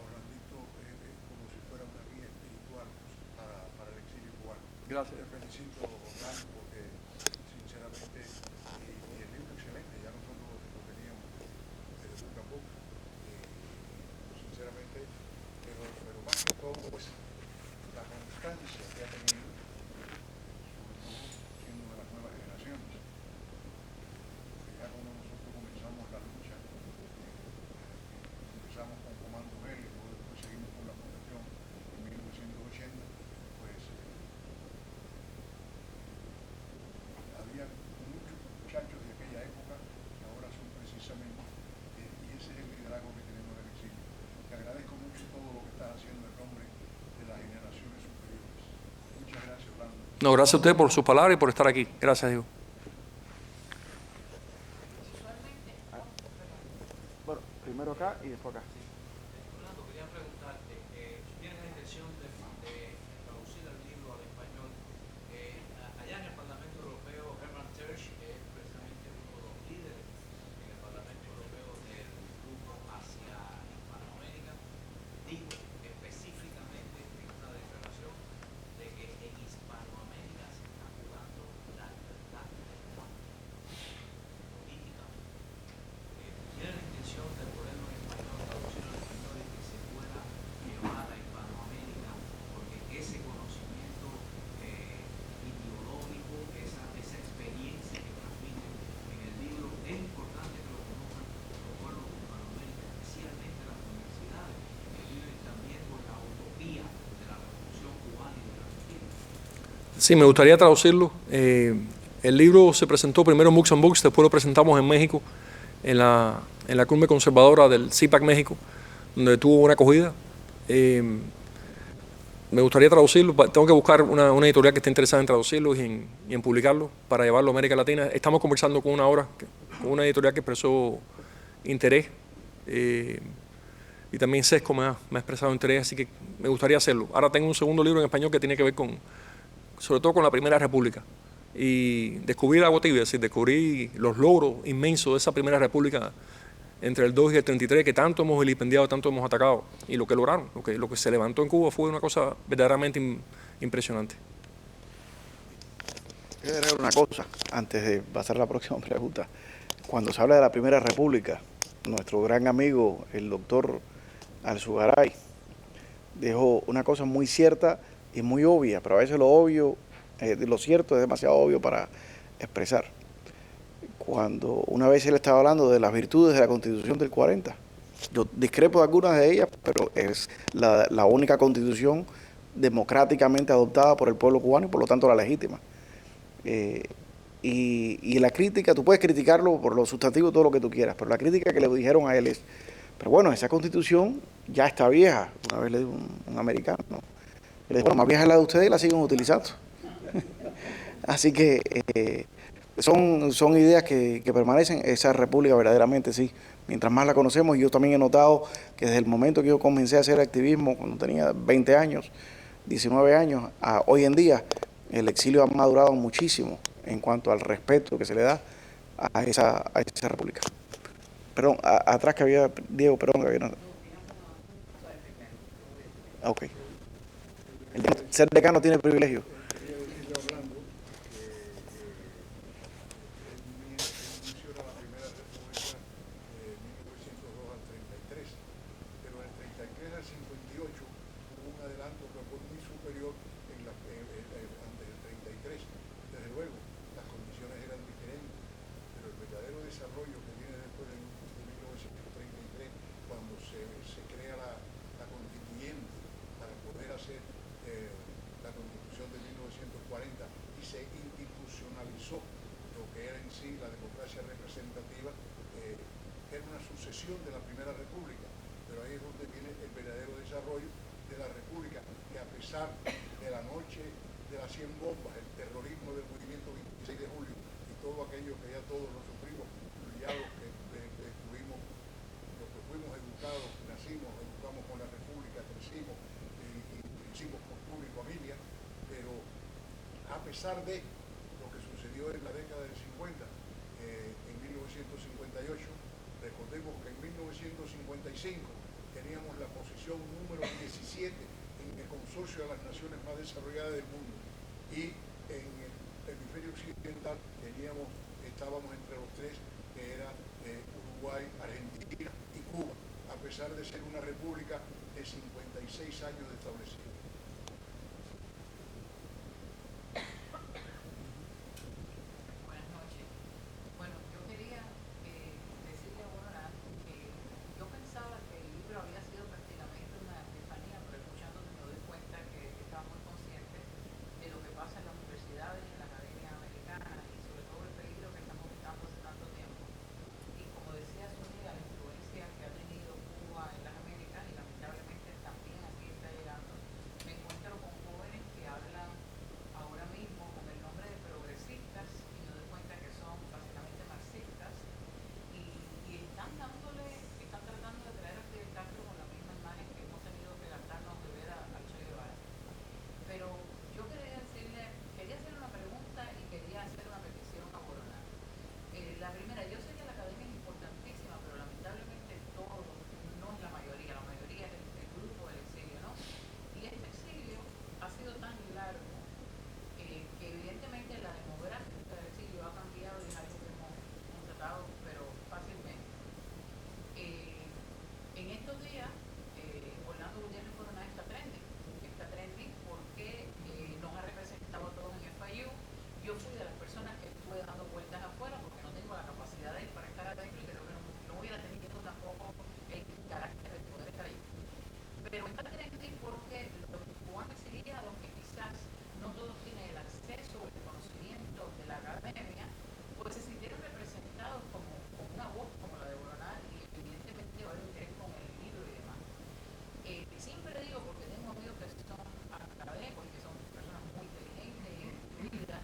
Orlandito es como si fuera una guía espiritual para el exilio cubano. Gracias. Te felicito, Orlando, porque sinceramente, y el libro excelente, ya nosotros lo teníamos de boca a boca, sinceramente, pero más que todo, pues, la constancia que ha tenido, siendo de las nuevas generaciones. Ya cuando nosotros comenzamos la lucha, empezamos con Comando G, y después seguimos con la fundación en 1980, pues había muchos muchachos de aquella época que ahora son precisamente, y ese es el liderazgo que tenemos en el exilio. Te agradezco mucho todo lo que estás haciendo en nombre de las generaciones superiores. Muchas gracias, Orlando. No, gracias a usted por sus palabras y por estar aquí. Gracias, Diego. Bueno, primero acá y después acá. Orlando, quería preguntarte, ¿tienes la intención de traducir el libro al español? Allá en el Parlamento Europeo, Hermann Tersch es precisamente uno de los líderes en el Parlamento Europeo del grupo hacia Hispanoamérica. Dijo específicamente en una declaración de que en Hispanoamérica se está jugando la libertad política. ¿Tiene la intención de ponerlo en español, traducirlo en español y que se pueda llevar a Hispanoamérica? Porque ese conocimiento ideológico, esa experiencia que transmiten en el libro, es importante que lo conozcan los pueblos de Hispanoamérica, especialmente las universidades, que viven también con la utopía de la revolución cubana y de la mentira. Sí, me gustaría traducirlo. El libro se presentó primero en Books and Books, después lo presentamos en México, en la cumbre conservadora del CIPAC México, donde tuvo una acogida. Me gustaría traducirlo, tengo que buscar una editorial que esté interesada en traducirlo y en publicarlo para llevarlo a América Latina. Estamos conversando con una editorial que expresó interés, y también Sesco me ha expresado interés, así que me gustaría hacerlo. Ahora tengo un segundo libro en español que tiene que ver sobre todo con la Primera República, y descubrí el agua tibia, es decir, descubrí los logros inmensos de esa Primera República entre el 2 y el 33, que tanto hemos vilipendiado, tanto hemos atacado, y lo que lograron, lo que se levantó en Cuba fue una cosa verdaderamente impresionante. Quiero agregar una cosa antes de pasar a la próxima pregunta. Cuando se habla de la Primera República, nuestro gran amigo, el doctor Alzugaray, dijo una cosa muy cierta y muy obvia, pero a veces lo obvio, lo cierto es demasiado obvio para expresar. Cuando una vez él estaba hablando de las virtudes de la Constitución del 40, Yo discrepo de algunas de ellas, pero es la única constitución democráticamente adoptada por el pueblo cubano y por lo tanto la legítima. Y la crítica, tú puedes criticarlo por lo sustantivo, todo lo que tú quieras, pero la crítica que le dijeron a él es, pero bueno, esa constitución ya está vieja. Una vez le dijo un americano, ¿no? Le dijo, bueno, más vieja es la de ustedes y la siguen utilizando. Así que son ideas que permanecen. Esa república verdaderamente sí, mientras más la conocemos. Yo también he notado que desde el momento que yo comencé a hacer activismo, cuando tenía 20 años, 19 años, a hoy en día, el exilio ha madurado muchísimo en cuanto al respeto que se le da a esa república. Perdón, atrás que había, Diego, perdón, que había... Ok. Ser decano tiene privilegio. Menciona la Primera República de 1902 al 33, pero del 33 al 58 hubo un adelanto que fue muy superior ante el 33. Desde luego, las condiciones eran diferentes, pero el verdadero desarrollo que viene después de 1933, cuando se crea la constituyente para poder hacer la constitución de 1940 y se institucionalizó lo que era en sí la democracia representativa, era una sucesión de la Primera República, pero ahí es donde viene el verdadero desarrollo de la República, que a pesar de la noche de las 100 bombas, el terrorismo del movimiento 26 de julio y todo aquello que ya todos lo sufrimos, ya los que fuimos educados, nacimos, educamos con la República, crecimos y hicimos costumbre y familia, pero a pesar de lo que sucedió en la década del 50, en 1958, recordemos que en 1955 teníamos la posición número 17 en el consorcio de las naciones más desarrolladas del mundo, y en el hemisferio occidental estábamos entre los tres, que era Uruguay, Argentina y Cuba, a pesar de ser una república de 56 años de establecimiento. Buenas noches. Bueno, yo quería decirle a Borja que yo pensaba que el libro había sido prácticamente una epifanía, pero escuchándote me doy cuenta que estaba muy consciente de lo que pasa en las universidades y en la academia americana, y sobre todo el peligro que estamos evitando hace tanto tiempo. Y como decía Sonia, la influencia que ha tenido Cuba en las Américas, y lamentablemente también aquí está llegando, me encuentro con jóvenes que hablan ahora mismo con el nombre de progresistas y me doy cuenta que son básicamente marxistas, y están tratando de traer a Fidel Castro con la misma imagen que hemos tenido que gastarnos de ver a Che Guevara. Pero yo quería hacer una pregunta y quería hacer una petición a Borja. La primera, yo sé que la academia es importantísima, pero lamentablemente todos, no es la mayoría es el grupo del exilio, ¿no? Y este exilio ha sido tan largo que evidentemente la demográfica del exilio ha cambiado y es algo que hemos tratado, pero fácilmente. En estos días, Orlando Gutiérrez Coronel está trending porque nos ha representado a todos en FIU. Yo fui de las personas que estuve dando vueltas afuera porque no tengo la capacidad de ir para estar adentro y creo que no hubiera tenido tampoco el carácter de poder estar ahí. Pero está trending porque los cubanos exiliados, que quizás no todos tienen el acceso o el conocimiento de la academia, pues se sintieron representados como una voz como la de Boronat, y evidentemente va a interés con el libro y demás. Siempre digo, porque tengo amigos que son académicos y que son personas muy inteligentes y instruidas,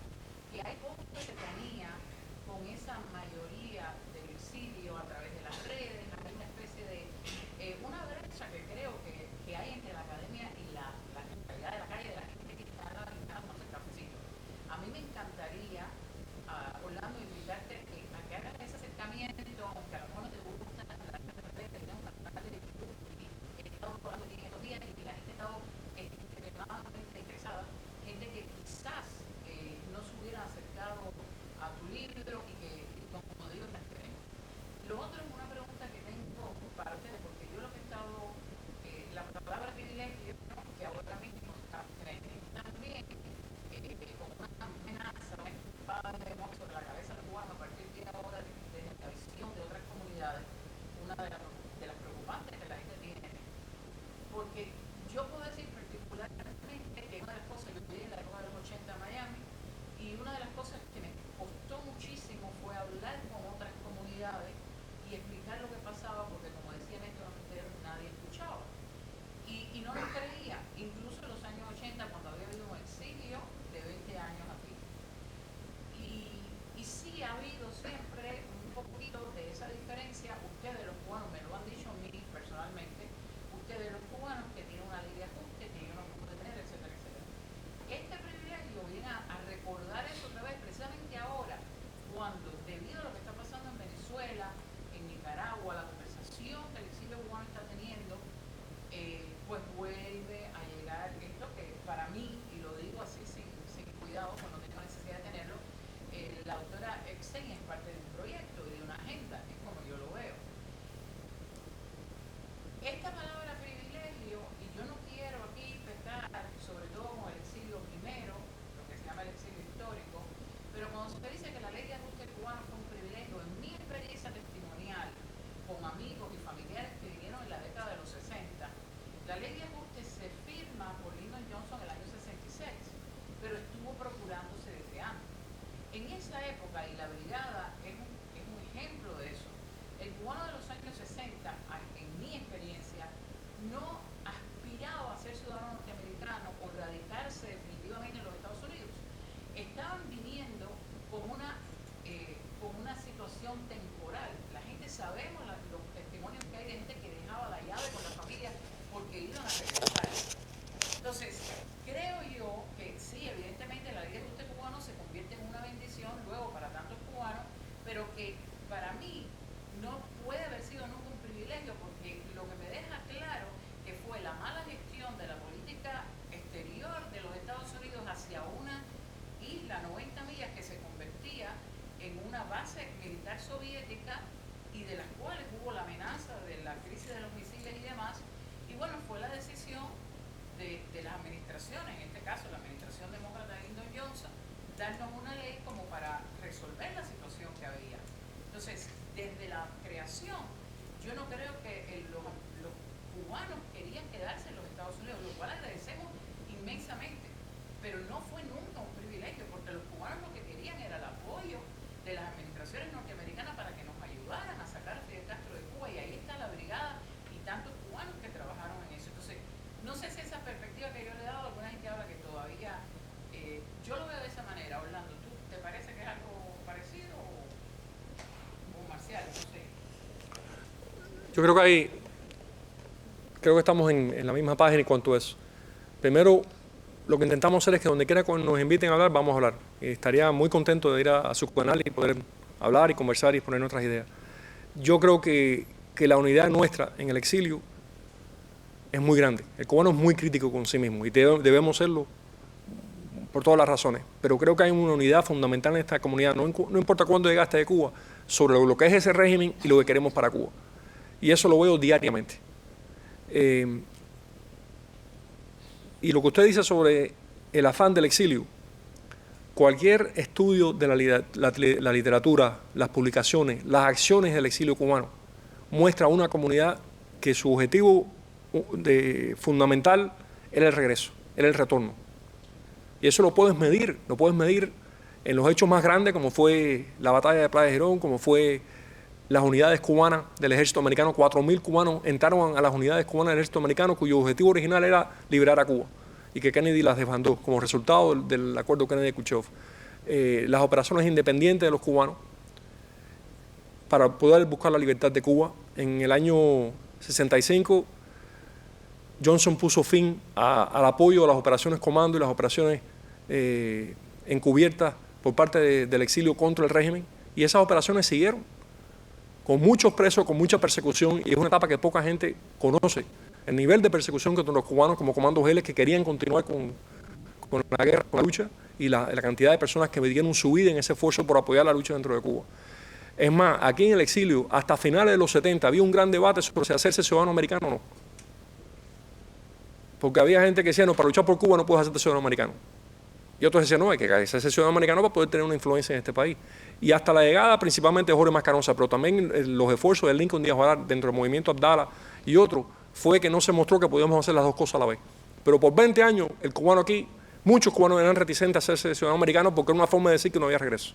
que hay poca cercanía con esa mayoría del exilio a través de las redes. Hay una especie de una brecha que creo que hay entre la academia y la realidad de la calle, de la gente que está tomando el cafecito. A mí me encantaría, Orlando, invitarte a que hagas ese acercamiento, aunque a lo mejor no te gusta las redes, tenemos un canal de YouTube y he estado hablando en estos días y la gente ha estado extremadamente interesada, gente que quizás no se hubiera acercado a tu libro y que, como digo, está excelente. Lo otro es una pregunta que tengo para ustedes, porque yo lo que he estado, la palabra privilegio, ¿no?, que ahora mismo está también con una amenaza, una espada de demonios sobre la cabeza del cubano a partir de ahora de la visión de otras comunidades. Una de las preocupantes la doctora Exen es parte de un proyecto y de una agenda, es como yo lo veo. Esta palabra privilegio, y yo no quiero aquí pecar, sobre todo con el exilio primero, lo que se llama el exilio histórico, pero cuando se dice que la ley de ajuste cubano fue un privilegio, en mi experiencia testimonial, con amigos y familiares que vinieron en la década de los 60, la ley de ajuste se firma por Lyndon Johnson en el año 66, pero estuvo procurándose desde antes. En esa época, y la brigada es un ejemplo de eso, el cubano de los años 60, en mi experiencia, no aspiraba a ser ciudadano norteamericano o radicarse definitivamente en los Estados Unidos. Estaban viniendo con una situación temporal. La gente sabemos los testimonios que hay de gente que dejaba la llave con la familia porque iban a regresar. Entonces, creo yo que sí, evidentemente la ley de ajuste cubano se convierte en una bendición luego para tantos cubanos, pero que para mí no puede haber sido nunca un privilegio, porque lo que me deja claro que fue la mala gestión de la política exterior de los Estados Unidos hacia una isla 90 millas que se convertía en una base militar soviética y de las cuales hubo la amenaza de la crisis de los misiles y demás. Y bueno, fue la decisión de las administraciones, en este caso la administración demócrata de Lyndon Johnson, darnos una ley como para resolver la situación que había. Entonces, desde la creación, yo no creo que los cubanos querían quedarse en los Estados Unidos, lo cual agradecemos inmensamente, pero no fue nunca un privilegio, porque los cubanos lo que querían era el apoyo de las administraciones norteamericanas para que nos ayudaran a sacar a Fidel Castro de Cuba, y ahí está la brigada y tantos cubanos que trabajaron en eso. Entonces, no sé si esa perspectiva que yo le he dado, alguna gente habla que todavía, yo lo veo de esa manera. Orlando, ¿tú te parece que es algo parecido o Marcial? No sé. Yo creo que estamos en la misma página en cuanto a eso. Primero, lo que intentamos hacer es que donde quiera que nos inviten a hablar, vamos a hablar. Y estaría muy contento de ir a su canal y poder hablar y conversar y poner nuestras ideas. Yo creo que la unidad nuestra en el exilio es muy grande. El cubano es muy crítico con sí mismo y debemos serlo por todas las razones. Pero creo que hay una unidad fundamental en esta comunidad, no importa cuándo llegaste de Cuba, sobre lo que es ese régimen y lo que queremos para Cuba. Y eso lo veo diariamente. Y lo que usted dice sobre el afán del exilio, cualquier estudio de la literatura, las publicaciones, las acciones del exilio cubano, muestra una comunidad que su objetivo fundamental era el regreso, era el retorno. Y eso lo puedes medir en los hechos más grandes, como fue la batalla de Playa de Girón, como fue las unidades cubanas del ejército americano. 4.000 cubanos entraron a las unidades cubanas del ejército americano, cuyo objetivo original era liberar a Cuba, y que Kennedy las desbandó como resultado del acuerdo Kennedy-Khrushchev. Las operaciones independientes de los cubanos para poder buscar la libertad de Cuba. En el año 65, Johnson puso fin al apoyo a las operaciones comando y las operaciones encubiertas por parte del exilio contra el régimen, y esas operaciones siguieron, con muchos presos, con mucha persecución, y es una etapa que poca gente conoce, el nivel de persecución contra los cubanos como Comando Geles, que querían continuar con la guerra, con la lucha, y la cantidad de personas que dieron su vida en ese esfuerzo por apoyar la lucha dentro de Cuba. Es más, aquí en el exilio, hasta finales de los 70, había un gran debate sobre si hacerse ciudadano americano o no. Porque había gente que decía, no, para luchar por Cuba no puedes hacerte ciudadano americano. Y otros decían, no, hay que hacerse ciudadano americano para poder tener una influencia en este país. Y hasta la llegada principalmente de Jorge Mascarosa, pero también los esfuerzos de Lincoln Díaz Valar dentro del movimiento Abdala y otros, fue que no se mostró que podíamos hacer las dos cosas a la vez. Pero por 20 años, el cubano aquí, muchos cubanos eran reticentes a hacerse ciudadano americano porque era una forma de decir que no había regreso.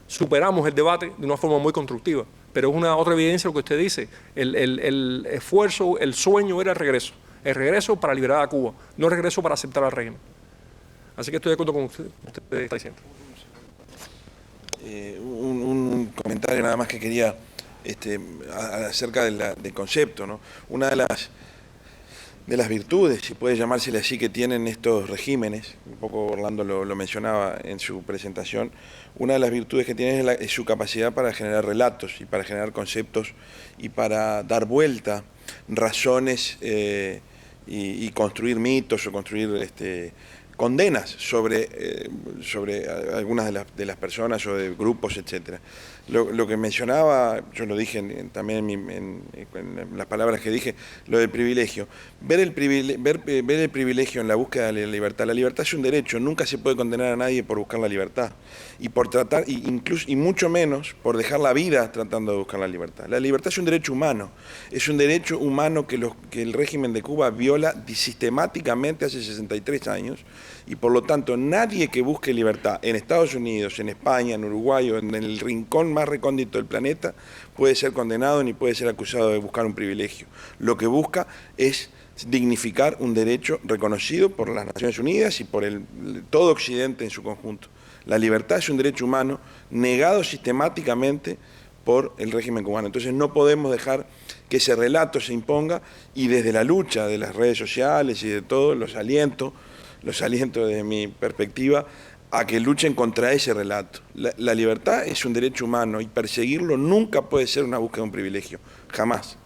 Superamos el debate de una forma muy constructiva, pero es una otra evidencia lo que usted dice. El esfuerzo, el sueño era el regreso para liberar a Cuba, no el regreso para aceptar al régimen. Así que estoy de acuerdo con usted está diciendo. Un comentario nada más que quería acerca del concepto, ¿no? Una de las virtudes, si puede llamársele así, que tienen estos regímenes, un poco Orlando lo mencionaba en su presentación, una de las virtudes que tienen es su capacidad para generar relatos y para generar conceptos y para dar vuelta, razones y construir mitos o construir condenas sobre algunas de las personas o de grupos, etc. Lo que mencionaba, yo lo dije también en las palabras que dije, lo del privilegio. Ver el privilegio en la búsqueda de la libertad. La libertad es un derecho, nunca se puede condenar a nadie por buscar la libertad. Y por tratar, y mucho menos por dejar la vida tratando de buscar la libertad. La libertad es un derecho humano. Es un derecho humano que el régimen de Cuba viola sistemáticamente hace 63 años. Y por lo tanto, nadie que busque libertad en Estados Unidos, en España, en Uruguay o en el rincón más recóndito del planeta puede ser condenado ni puede ser acusado de buscar un privilegio. Lo que busca es dignificar un derecho reconocido por las Naciones Unidas y por todo Occidente en su conjunto. La libertad es un derecho humano negado sistemáticamente por el régimen cubano. Entonces no podemos dejar que ese relato se imponga y desde la lucha de las redes sociales y de todo los aliento desde mi perspectiva a que luchen contra ese relato. La libertad es un derecho humano y perseguirlo nunca puede ser una búsqueda de un privilegio, jamás.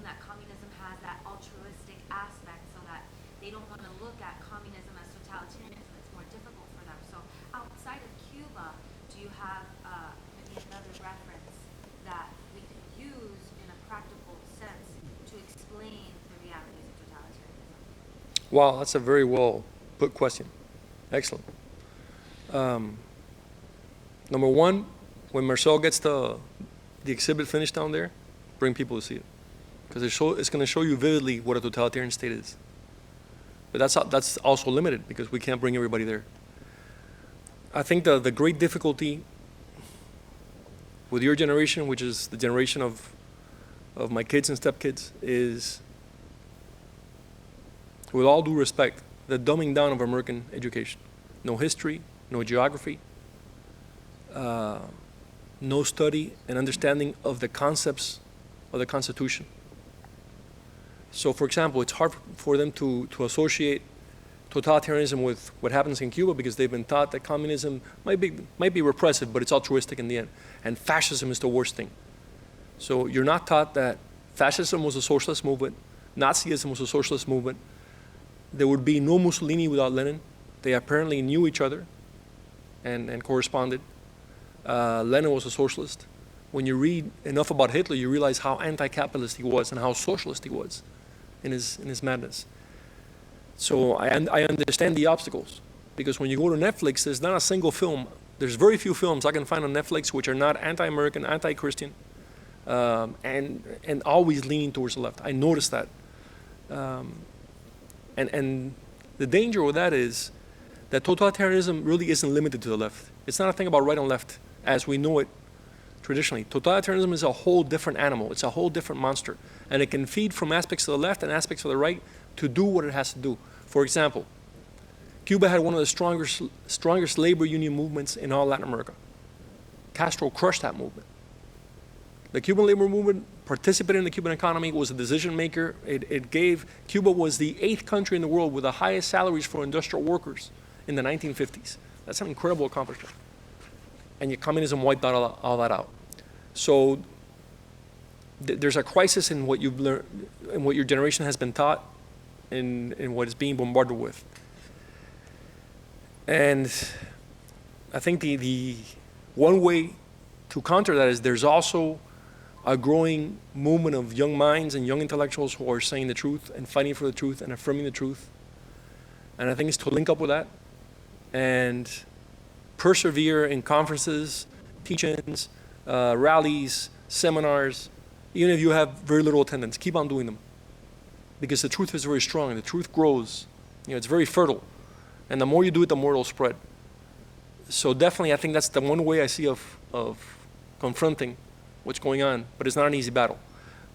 That communism has that altruistic aspect, so that they don't want to look at communism as totalitarianism. It's more difficult for them. So outside of Cuba, do you have maybe another reference that we could use in a practical sense to explain the realities of totalitarianism? Wow, that's a very well put question. Excellent. Number one, when Marcel gets the exhibit finished down there, bring people to see it. Because it's going to show you vividly what a totalitarian state is. But that's also limited because we can't bring everybody there. I think the great difficulty with your generation, which is the generation of my kids and stepkids, is, with all due respect, the dumbing down of American education. No history, no geography, no study and understanding of the concepts of the Constitution. So, for example, it's hard for them to associate totalitarianism with what happens in Cuba because they've been taught that communism might be repressive, but it's altruistic in the end. And fascism is the worst thing. So you're not taught that fascism was a socialist movement, Nazism was a socialist movement. There would be no Mussolini without Lenin. They apparently knew each other and corresponded. Lenin was a socialist. When you read enough about Hitler, you realize how anti-capitalist he was and how socialist he was in his madness. So I understand the obstacles, because when you go to Netflix, there's not a single film. There's very few films I can find on Netflix which are not anti-American, anti-Christian, and always leaning towards the left. I noticed that. And the danger with that is that totalitarianism really isn't limited to the left. It's not a thing about right and left as we know it traditionally. Totalitarianism is a whole different animal. It's a whole different monster. And it can feed from aspects of the left and aspects of the right to do what it has to do. For example, Cuba had one of the strongest labor union movements in all Latin America. Castro crushed that movement. The Cuban labor movement participated in the Cuban economy, was a decision maker. Cuba was the 8th country in the world with the highest salaries for industrial workers in the 1950s. That's an incredible accomplishment. And yet communism wiped all that out. So there's a crisis in what you've learned, in what your generation has been taught, in what it's being bombarded with. And I think the one way to counter that is there's also a growing movement of young minds and young intellectuals who are saying the truth and fighting for the truth and affirming the truth. And I think it's to link up with that and persevere in conferences, teach-ins, rallies, seminars. Even if you have very little attendance, keep on doing them. Because the truth is very strong and the truth grows. It's very fertile. And the more you do it, the more it'll spread. So definitely, I think that's the one way I see of confronting what's going on, but it's not an easy battle.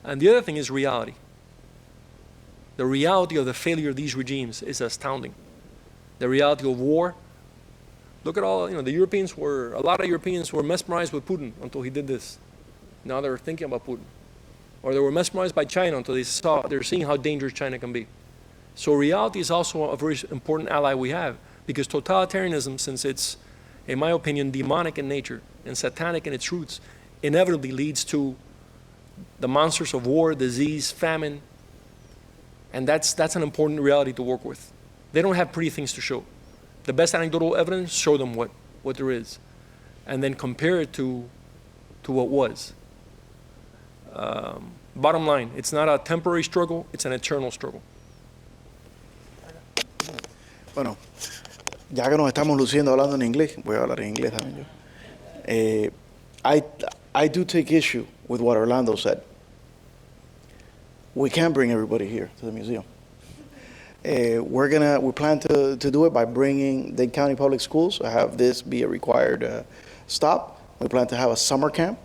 And the other thing is reality. The reality of the failure of these regimes is astounding. The reality of war. Look at all, a lot of Europeans were mesmerized with Putin until he did this. Now they're thinking about Putin. Or they were mesmerized by China until they're seeing how dangerous China can be. So reality is also a very important ally we have, because totalitarianism, since it's, in my opinion, demonic in nature and satanic in its roots, inevitably leads to the monsters of war, disease, famine, and that's an important reality to work with. They don't have pretty things to show. The best anecdotal evidence, show them what there is, and then compare it to what was. Bottom line, it's not a temporary struggle, it's an eternal struggle. Bueno, ya que nos estamos luciendo hablando en inglés, voy a hablar en inglés también yo. I do take issue with what Orlando said. We can't bring everybody here to the museum. We plan to do it by bringing Dade County Public Schools, have this be a required stop. We plan to have a summer camp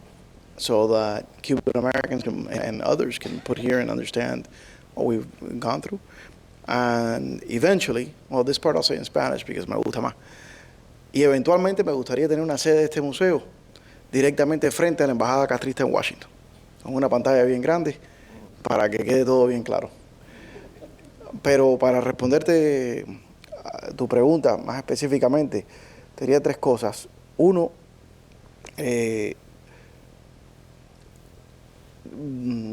so that Cuban Americans and others can put here and understand what we've gone through. And eventually, well, this part I'll say in Spanish because me gusta más. Y eventualmente me gustaría tener una sede de este museo directamente frente a la Embajada Castrista en Washington, con una pantalla bien grande para que quede todo bien claro. Pero para responderte a tu pregunta más específicamente, te diría 3 cosas. Uno,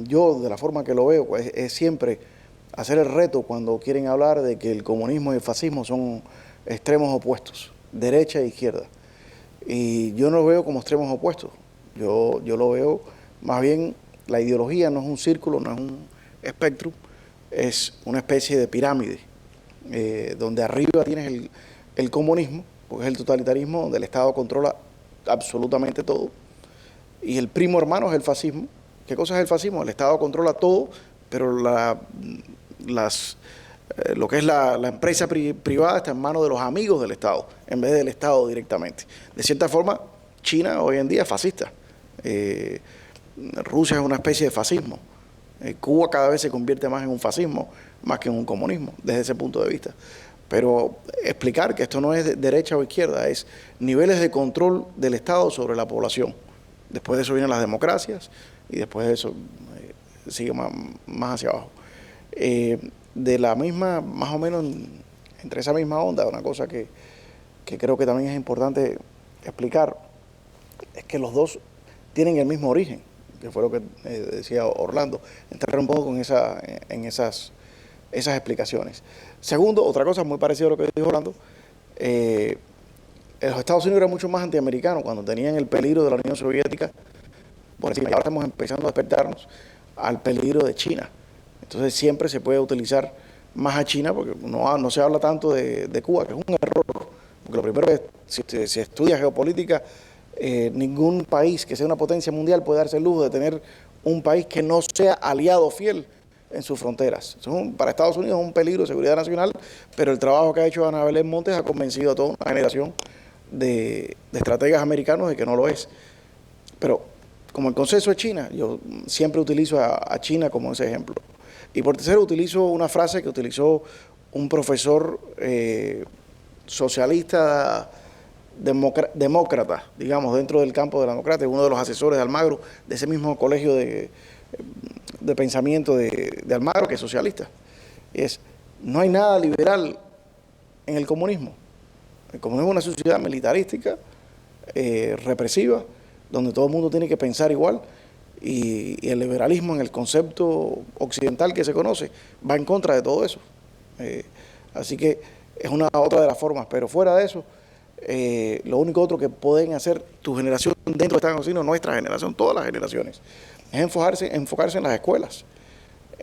yo de la forma que lo veo, pues, es siempre hacer el reto cuando quieren hablar de que el comunismo y el fascismo son extremos opuestos, derecha e izquierda. Y yo no lo veo como extremos opuestos. Yo lo veo más bien, la ideología no es un círculo, no es un espectro, es una especie de pirámide, donde arriba tienes el comunismo, porque es el totalitarismo, donde el Estado controla absolutamente todo, y el primo hermano es el fascismo. ¿Qué cosa es el fascismo? El Estado controla todo, pero lo que es la empresa privada está en manos de los amigos del Estado, en vez del Estado directamente. De cierta forma, China hoy en día es fascista. Rusia es una especie de fascismo. Cuba cada vez se convierte más en un fascismo, más que en un comunismo, desde ese punto de vista. Pero explicar que esto no es de derecha o izquierda, es niveles de control del Estado sobre la población. Después de eso vienen las democracias y después de eso sigue más hacia abajo. De la misma, más o menos entre esa misma onda, una cosa que creo que también es importante explicar, es que los dos tienen el mismo origen, que fue lo que decía Orlando, entrar un poco en esas explicaciones. Segundo, otra cosa muy parecida a lo que dijo Orlando, los Estados Unidos eran mucho más antiamericanos cuando tenían el peligro de la Unión Soviética por encima, y ahora estamos empezando a despertarnos al peligro de China. Entonces siempre se puede utilizar más a China, porque no se habla tanto de Cuba, que es un error. Porque lo primero es, si se estudia geopolítica, ningún país que sea una potencia mundial puede darse el lujo de tener un país que no sea aliado fiel en sus fronteras. Para Estados Unidos es un peligro de seguridad nacional, pero el trabajo que ha hecho Ana Belén Montes ha convencido a toda una generación de estrategas americanos de que no lo es. Pero como el consenso es China, yo siempre utilizo a China como ese ejemplo. Y por tercero, utilizo una frase que utilizó un profesor socialista demócrata, digamos, dentro del campo de la democracia, uno de los asesores de Almagro, de ese mismo colegio de pensamiento de Almagro, que es socialista. No hay nada liberal en el comunismo. El comunismo es una sociedad militarística, represiva, donde todo el mundo tiene que pensar igual, y el liberalismo en el concepto occidental que se conoce va en contra de todo eso. Así que es una otra de las formas, pero fuera de eso, lo único otro que pueden hacer tu generación dentro de Estados Unidos, nuestra generación, todas las generaciones, es enfocarse en las escuelas.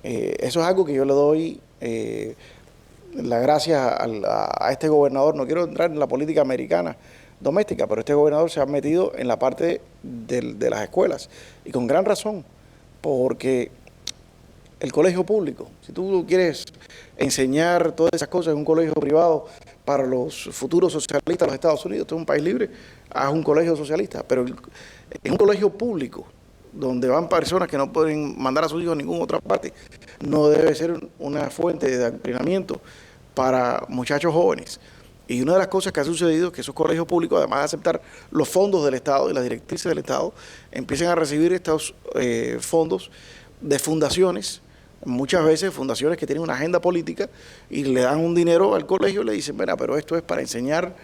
Eso es algo que yo le doy la gracia a este gobernador. No quiero entrar en la política americana doméstica, pero este gobernador se ha metido en la parte de las escuelas, y con gran razón, porque el colegio público, si tú quieres enseñar todas esas cosas en un colegio privado para los futuros socialistas de los Estados Unidos, esto es un país libre, haz un colegio socialista, pero en un colegio público, donde van personas que no pueden mandar a sus hijos a ninguna otra parte, no debe ser una fuente de adoctrinamiento para muchachos jóvenes. Y una de las cosas que ha sucedido es que esos colegios públicos, además de aceptar los fondos del Estado y las directrices del Estado, empiezan a recibir estos fondos de fundaciones, muchas veces fundaciones que tienen una agenda política, y le dan un dinero al colegio y le dicen, mira, pero esto es para enseñar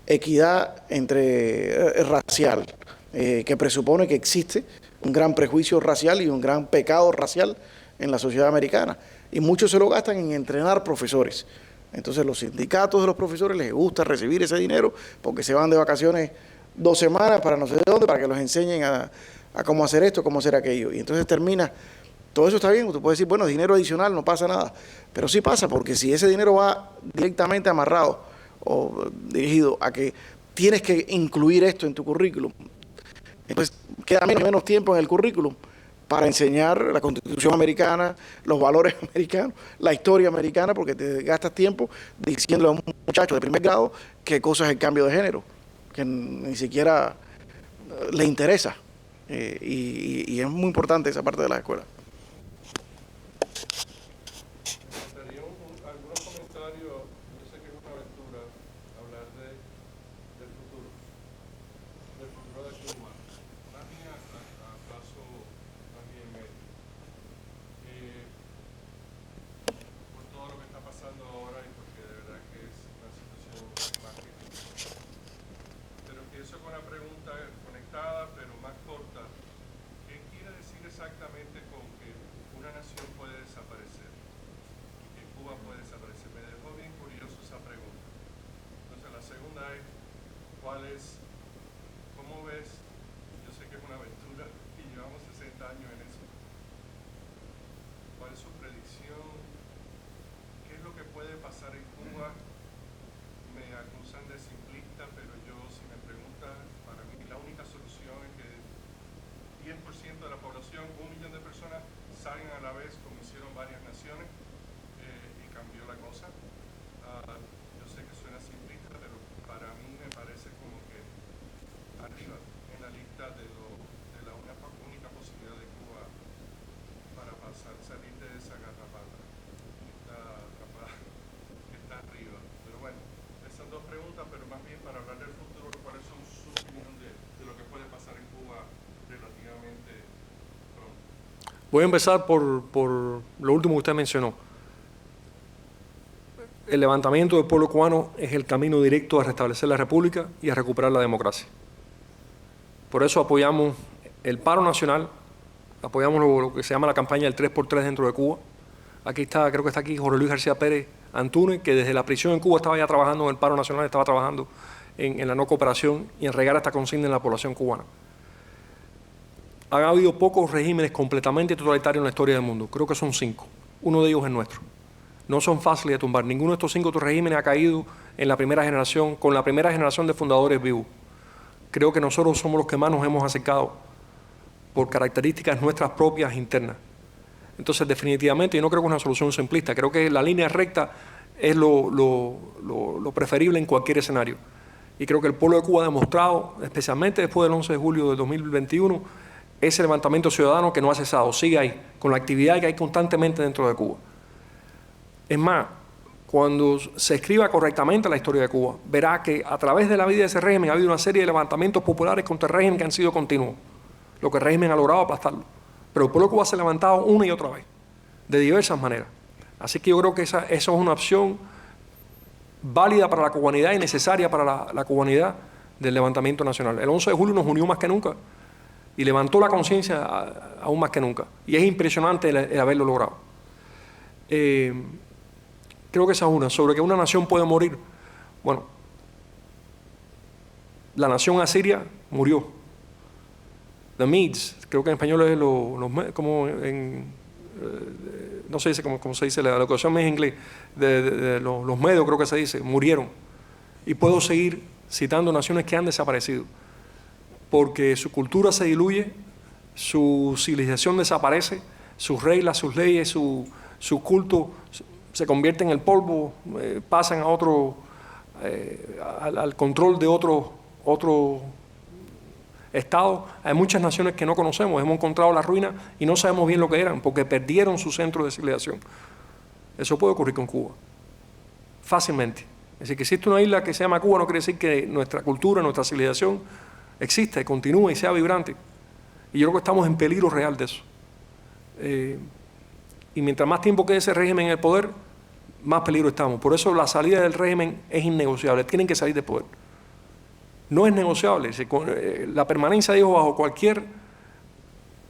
equidad racial, que presupone que existe un gran prejuicio racial y un gran pecado racial en la sociedad americana. Y muchos se lo gastan en entrenar profesores. Entonces los sindicatos de los profesores les gusta recibir ese dinero porque se van de vacaciones 2 semanas para no sé dónde, para que los enseñen a cómo hacer esto, cómo hacer aquello. Y entonces termina, todo eso está bien, tú puedes decir, bueno, dinero adicional, no pasa nada. Pero sí pasa, porque si ese dinero va directamente amarrado o dirigido a que tienes que incluir esto en tu currículum, entonces queda menos tiempo en el currículum para enseñar la Constitución americana, los valores americanos, la historia americana, porque te gastas tiempo diciéndole a un muchacho de primer grado qué cosa es el cambio de género, que ni siquiera le interesa. Y es muy importante esa parte de la escuela. Algunos comentarios. Yo sé que es una aventura hablar del futuro de Cuba, más bien a plazo más bien medio. Por todo lo que está pasando ahora, y porque de verdad que es una situación trágica. Pero empiezo con una pregunta conectada, pero más corta. ¿Qué quiere decir exactamente con que una nación puede desaparecer? Que Cuba puede desaparecer. Me dejó bien curioso esa pregunta. Entonces la segunda es, ¿cómo ves? Yo sé que es una aventura y llevamos 60 años en eso. ¿Cuál es su predicción? ¿Qué es lo que puede pasar en Cuba? Me acusan de simplista, pero yo, si me preguntan, para mí la única solución es que 10% de la población, 1 millón de personas, salgan a la vez, como hicieron varias naciones, y cambió la cosa. Yo sé que suena simplista, pero para mí me parece como que arriba en la lista de la única posibilidad de Cuba para salir de esa garrapata que está arriba. Pero bueno, esas dos preguntas, pero más bien para hablar del futuro, ¿cuáles son sus opiniones de lo que puede pasar en Cuba relativamente pronto? Voy a empezar por lo último que usted mencionó. El levantamiento del pueblo cubano es el camino directo a restablecer la república y a recuperar la democracia. Por eso apoyamos el paro nacional, apoyamos lo que se llama la campaña del 3x3 dentro de Cuba. Aquí está, creo que está aquí Jorge Luis García Pérez Antúnez, que desde la prisión en Cuba estaba ya trabajando en el paro nacional, estaba trabajando en la no cooperación y en regar esta consigna en la población cubana. Ha habido pocos regímenes completamente totalitarios en la historia del mundo, creo que son 5. Uno de ellos es nuestro. No son fáciles de tumbar. Ninguno de estos 5 regímenes ha caído en la primera generación, con la primera generación de fundadores vivos. Creo que nosotros somos los que más nos hemos acercado por características nuestras propias internas. Entonces, definitivamente, yo no creo que es una solución simplista. Creo que la línea recta es lo preferible en cualquier escenario. Y creo que el pueblo de Cuba ha demostrado, especialmente después del 11 de julio de 2021, ese levantamiento ciudadano que no ha cesado, sigue ahí, con la actividad que hay constantemente dentro de Cuba. Es más, cuando se escriba correctamente la historia de Cuba, verá que a través de la vida de ese régimen ha habido una serie de levantamientos populares contra el régimen que han sido continuos, lo que el régimen ha logrado aplastarlo. Pero el pueblo de Cuba se ha levantado una y otra vez, de diversas maneras. Así que yo creo que eso es una opción válida para la cubanidad y necesaria para la cubanidad del levantamiento nacional. El 11 de julio nos unió más que nunca y levantó la conciencia aún más que nunca. Y es impresionante el haberlo logrado. Creo que esa es una. Sobre que una nación puede morir. Bueno, la nación asiria murió. The Medes, creo que en español es como en... no se dice como se dice, la locución es en inglés, los medios creo que se dice, murieron. Y puedo seguir citando naciones que han desaparecido, porque su cultura se diluye, su civilización desaparece, sus reglas, sus leyes, su culto se convierte en el polvo, pasan a al control de otro Estado. Hay muchas naciones que no conocemos, hemos encontrado la ruina y no sabemos bien lo que eran, porque perdieron su centro de civilización. Eso puede ocurrir con Cuba, fácilmente. Es decir, que existe una isla que se llama Cuba no quiere decir que nuestra cultura, nuestra civilización exista y continúe y sea vibrante. Y yo creo que estamos en peligro real de eso. Y mientras más tiempo quede ese régimen en el poder, más peligro estamos. Por eso la salida del régimen es innegociable, tienen que salir del poder. No es negociable. La permanencia de ellos bajo cualquier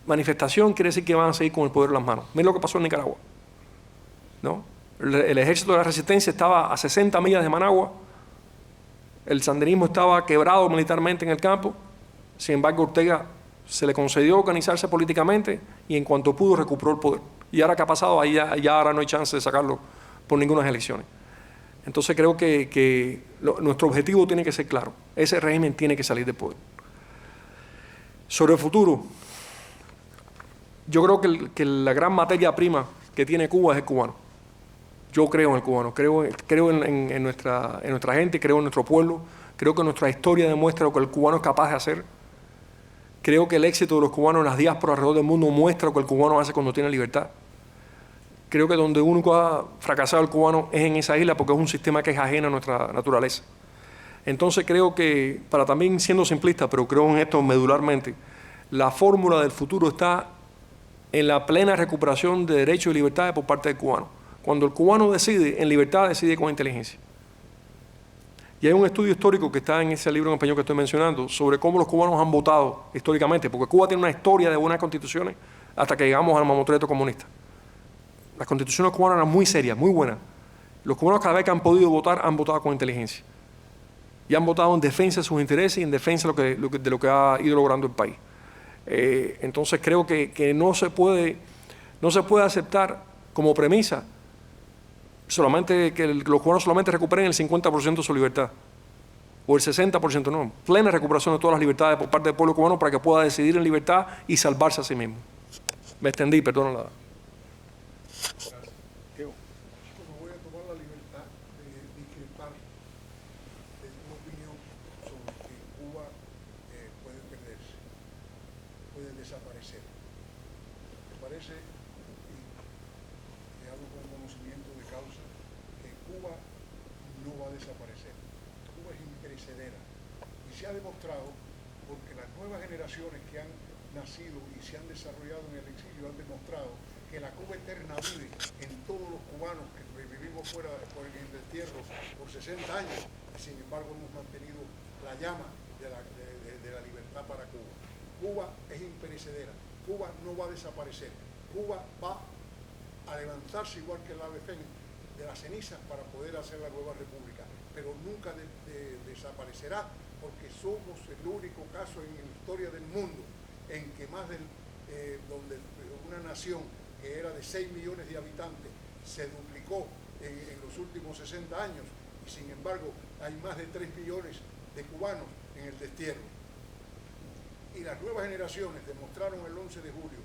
manifestación quiere decir que van a seguir con el poder en las manos. Miren lo que pasó en Nicaragua, ¿no? El ejército de la resistencia estaba a 60 millas de Managua, el sandinismo estaba quebrado militarmente en el campo, sin embargo Ortega se le concedió organizarse políticamente y en cuanto pudo recuperó el poder. Y ahora que ha pasado, ahí ya ahora no hay chance de sacarlo por ninguna elecciones. Entonces creo que nuestro objetivo tiene que ser claro. Ese régimen tiene que salir del poder. Sobre el futuro, yo creo que la gran materia prima que tiene Cuba es el cubano. Yo creo en el cubano, creo en nuestra gente, creo en nuestro pueblo, creo que nuestra historia demuestra lo que el cubano es capaz de hacer. Creo que el éxito de los cubanos en las diásporas alrededor del mundo muestra lo que el cubano hace cuando tiene libertad. Creo que donde único ha fracasado el cubano es en esa isla porque es un sistema que es ajeno a nuestra naturaleza. Entonces creo que, para también siendo simplista, pero creo en esto medularmente, la fórmula del futuro está en la plena recuperación de derechos y libertades por parte del cubano. Cuando el cubano decide, en libertad decide con inteligencia. Y hay un estudio histórico que está en ese libro en español que estoy mencionando sobre cómo los cubanos han votado históricamente, porque Cuba tiene una historia de buenas constituciones hasta que llegamos al mamotreto comunista. Las constituciones cubanas eran muy serias, muy buenas. Los cubanos cada vez que han podido votar, han votado con inteligencia. Y han votado en defensa de sus intereses y en defensa de lo que ha ido logrando el país. Entonces creo que no se puede aceptar como premisa solamente que los cubanos solamente recuperen el 50% de su libertad. O el 60%, no. Plena recuperación de todas las libertades por parte del pueblo cubano para que pueda decidir en libertad y salvarse a sí mismo. Me extendí, perdón. Me voy a tomar la libertad de discrepar de tu opinión sobre que Cuba puede perderse, puede desaparecer. Me parece, y hablo con conocimiento de causa, que Cuba no va a desaparecer. Cuba es imperecedera y se ha demostrado porque las nuevas generaciones que han nacido y se han desarrollado en el exilio han demostrado que la Cuba eterna vive en todos los cubanos que vivimos fuera en el destierro por 60 años y sin embargo hemos mantenido la llama de la libertad para Cuba. Cuba es imperecedera, Cuba no va a desaparecer, Cuba va a levantarse igual que el ave fénix de las cenizas para poder hacer la nueva república, pero nunca desaparecerá porque somos el único caso en la historia del mundo en que donde una nación que era de 6 millones de habitantes se duplicó en los últimos 60 años y sin embargo hay más de 3 millones de cubanos en el destierro. Y las nuevas generaciones demostraron el 11 de julio,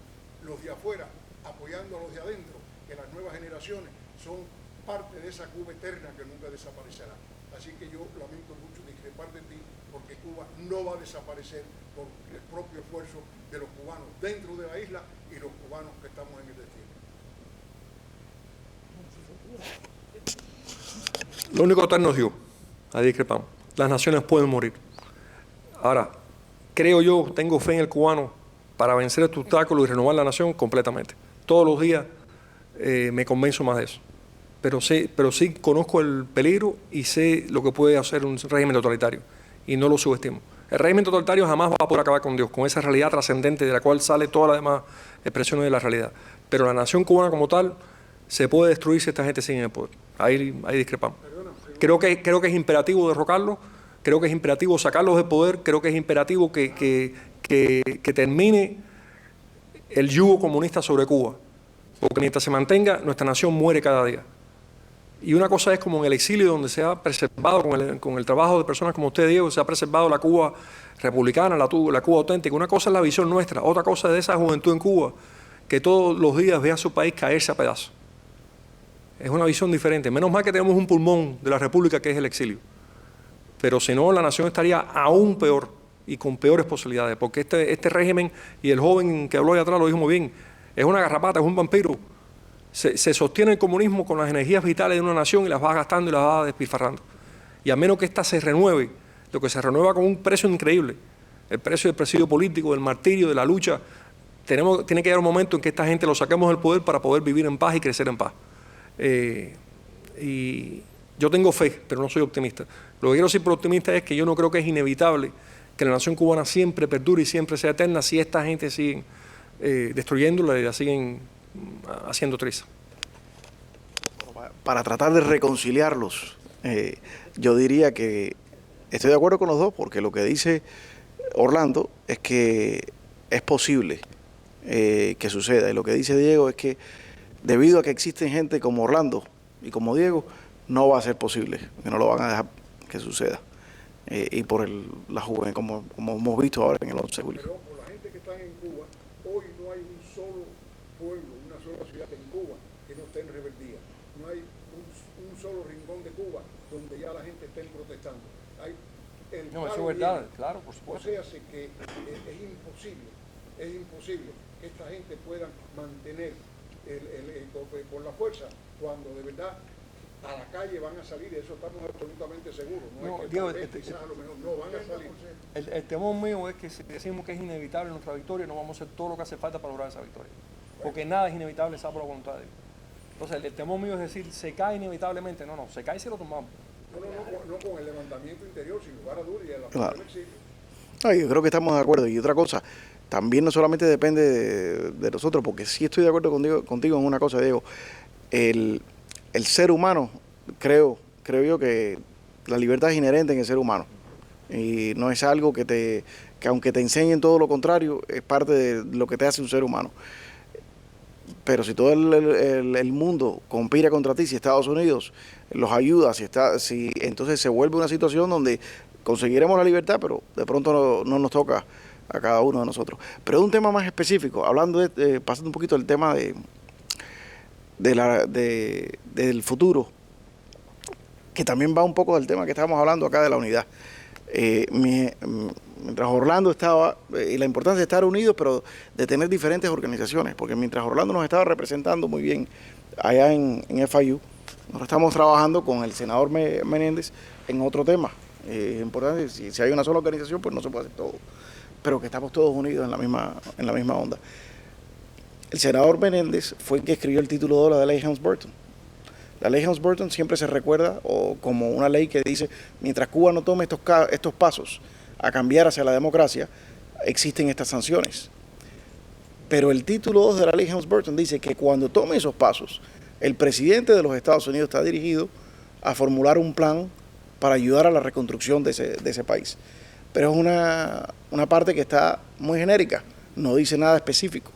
los de afuera apoyando a los de adentro, que las nuevas generaciones son parte de esa Cuba eterna que nunca desaparecerá. Así que yo lamento mucho discrepar de ti porque Cuba no va a desaparecer por el propio esfuerzo de los cubanos dentro de la isla y los cubanos que estamos en el destierro. Lo único que nos dio, ahí discrepamos, las naciones pueden morir. Ahora, creo yo, tengo fe en el cubano para vencer este obstáculo y renovar la nación completamente. Todos los días me convenzo más de eso. Pero sí conozco el peligro y sé lo que puede hacer un régimen totalitario y no lo subestimo. El régimen totalitario jamás va a poder acabar con Dios, con esa realidad trascendente de la cual sale todas las demás expresiones de la realidad. Pero la nación cubana como tal se puede destruir si esta gente sigue en el poder. Ahí discrepamos. Creo que es imperativo derrocarlo, creo que es imperativo sacarlos del poder, creo que es imperativo que termine el yugo comunista sobre Cuba. Porque mientras se mantenga, nuestra nación muere cada día. Y una cosa es como en el exilio, donde se ha preservado con el trabajo de personas como usted, Diego, se ha preservado la Cuba republicana, la Cuba auténtica. Una cosa es la visión nuestra, otra cosa es de esa juventud en Cuba, que todos los días ve a su país caerse a pedazos. Es una visión diferente. Menos mal que tenemos un pulmón de la República que es el exilio. Pero si no, la nación estaría aún peor y con peores posibilidades. Porque este régimen, y el joven que habló ahí atrás lo dijo muy bien, es una garrapata, es un vampiro. Se sostiene el comunismo con las energías vitales de una nación y las va gastando y las va despilfarrando. Y a menos que ésta se renueve, lo que se renueva con un precio increíble, el precio del presidio político, del martirio, de la lucha, tiene que llegar un momento en que esta gente lo saquemos del poder para poder vivir en paz y crecer en paz. Y yo tengo fe, pero no soy optimista. Lo que quiero decir por optimista es que yo no creo que es inevitable que la nación cubana siempre perdure y siempre sea eterna si esta gente sigue destruyéndola y la siguen haciendo trizas. Para tratar de reconciliarlos, yo diría que estoy de acuerdo con los dos, porque lo que dice Orlando es que es posible que suceda, y lo que dice Diego es que debido a que existen gente como Orlando y como Diego, no va a ser posible, que no lo van a dejar que suceda. Y por la juventud, como hemos visto ahora en el 11 de julio. Pero por la gente que está en Cuba, hoy no hay un solo pueblo, una sola ciudad en Cuba que no esté en rebeldía. No hay un solo rincón de Cuba donde ya la gente esté protestando. No, eso es verdad, claro, por supuesto. O sea, que es imposible que esta gente pueda mantener por la fuerza cuando de verdad a la calle van a salir, eso estamos absolutamente seguros. No, es que Diego, quizás a lo mejor no van a salir. El temor mío es que si decimos que es inevitable nuestra victoria, no vamos a hacer todo lo que hace falta para lograr esa victoria. Porque nada es inevitable, salvo la voluntad de Dios. Entonces, el temor mío es decir, se cae inevitablemente. No, se cae si lo tomamos. No con el levantamiento interior, sin lugar a dudas, y a la Claro. del exilio. Yo creo que estamos de acuerdo. Y otra cosa, también no solamente depende de nosotros, porque sí estoy de acuerdo contigo en una cosa, Diego. El ser humano, creo yo que la libertad es inherente en el ser humano. Y no es algo que aunque te enseñen todo lo contrario, es parte de lo que te hace un ser humano. Pero si todo el mundo conspira contra ti, si Estados Unidos los ayuda, si entonces se vuelve una situación donde conseguiremos la libertad, pero de pronto no nos toca a cada uno de nosotros. Pero de un tema más específico, pasando un poquito del tema del futuro, que también va un poco del tema que estábamos hablando acá de la unidad. Mientras Orlando estaba, y la importancia de estar unidos, pero de tener diferentes organizaciones, porque mientras Orlando nos estaba representando muy bien allá en FIU, nosotros estamos trabajando con el senador Menéndez en otro tema. Es importante, si hay una sola organización, pues no se puede hacer todo, pero que estamos todos unidos en la misma onda. El senador Menéndez fue el que escribió el título 2 de la ley Helms-Burton. La ley Helms-Burton siempre se recuerda como una ley que dice, mientras Cuba no tome estos pasos a cambiar hacia la democracia, existen estas sanciones. Pero el título 2 de la ley Helms-Burton dice que cuando tome esos pasos, el presidente de los Estados Unidos está dirigido a formular un plan para ayudar a la reconstrucción de ese país. Pero es una parte que está muy genérica, no dice nada específico.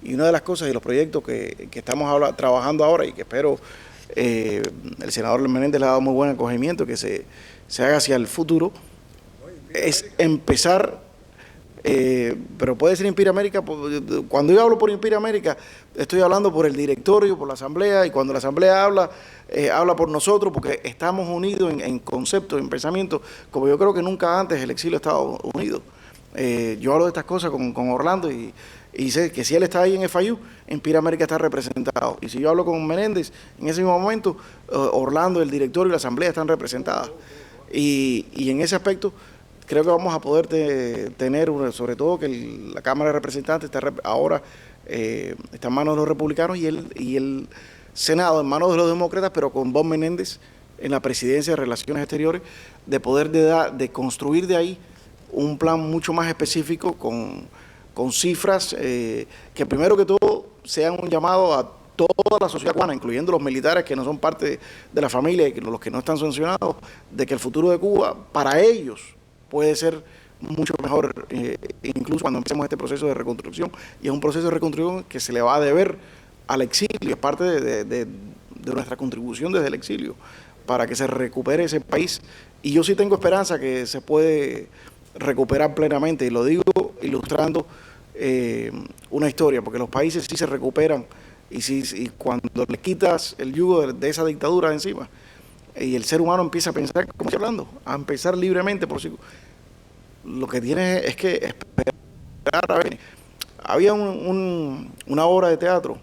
Y una de las cosas y los proyectos que estamos trabajando ahora y que espero el senador Menéndez le ha dado muy buen acogimiento, que se haga hacia el futuro, es empezar, pero puede ser Inspira América. Cuando yo hablo por Inspira América, estoy hablando por el directorio, por la asamblea, y cuando la asamblea habla por nosotros, porque estamos unidos en conceptos, en pensamientos, como yo creo que nunca antes el exilio ha estado unido. Yo hablo de estas cosas con Orlando y Y sé que si él está ahí en FIU, Empire América está representado. Y si yo hablo con Menéndez, en ese mismo momento, Orlando, el directorio y la asamblea están representadas. Y en ese aspecto, creo que vamos a poder tener, sobre todo que la Cámara de Representantes ahora está en manos de los republicanos y el Senado en manos de los demócratas, pero con Bob Menéndez en la presidencia de Relaciones Exteriores, de poder de construir de ahí un plan mucho más específico con cifras que primero que todo sean un llamado a toda la sociedad cubana, incluyendo los militares que no son parte de la familia y los que no están sancionados, de que el futuro de Cuba para ellos puede ser mucho mejor, incluso cuando empecemos este proceso de reconstrucción. Y es un proceso de reconstrucción que se le va a deber al exilio, es parte de nuestra contribución desde el exilio, para que se recupere ese país. Y yo sí tengo esperanza que se puede recuperar plenamente, y lo digo ilustrando una historia, porque los países sí se recuperan, y cuando le quitas el yugo de esa dictadura de encima, y el ser humano empieza a pensar, como estoy hablando, a empezar libremente por sí, lo que tiene es que esperar a ver. Había una obra de teatro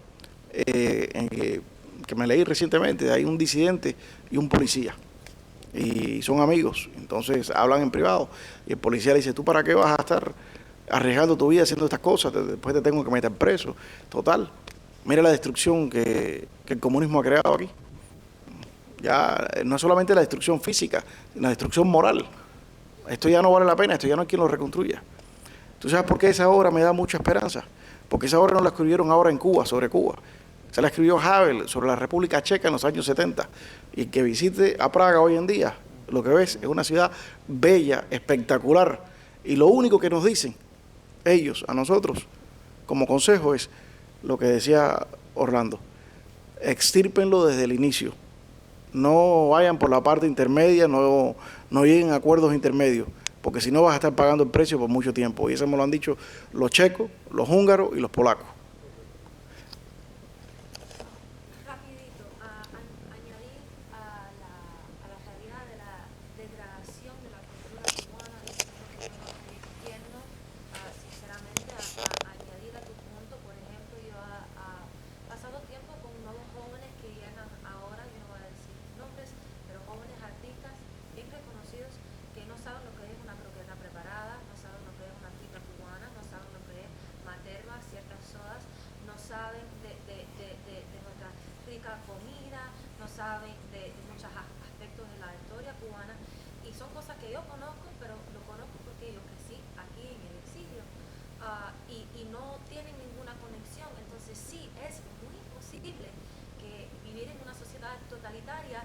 que me leí recientemente, hay un disidente y un policía, y son amigos, entonces hablan en privado, y el policía le dice, ¿tú para qué vas a estar arriesgando tu vida haciendo estas cosas? Después te tengo que meter preso. Total, mira la destrucción que el comunismo ha creado aquí. Ya no es solamente la destrucción física, la destrucción moral. Esto ya no vale la pena, esto ya no hay quien lo reconstruya. ¿Tú sabes por qué esa obra me da mucha esperanza? Porque esa obra no la escribieron ahora en Cuba, sobre Cuba. Se la escribió Havel sobre la República Checa en los años 70. Y el que visite a Praga hoy en día, lo que ves es una ciudad bella, espectacular. Y lo único que nos dicen ellos a nosotros como consejo es lo que decía Orlando: extírpenlo desde el inicio. No vayan por la parte intermedia, no lleguen a acuerdos intermedios, porque si no vas a estar pagando el precio por mucho tiempo. Y eso me lo han dicho los checos, los húngaros y los polacos. Rapidito, añadir a la realidad de la degradación de la cultura cubana, de lo que estamos discutiendo, sinceramente, añadir a tu punto. Por ejemplo, yo he pasado tiempo con nuevos jóvenes que llegan ahora, yo no voy a decir nombres, pero jóvenes artistas bien reconocidos que no saben lo que es una croqueta preparada, no saben lo que es una frita cubana, no saben lo que es materva, ciertas sodas, no saben de nuestra rica comida, no saben de muchos aspectos de la historia cubana, y son cosas que yo conozco, pero lo conozco porque yo crecí aquí en el exilio, y no tienen ninguna conexión. Entonces sí, es muy posible que vivir en una sociedad totalitaria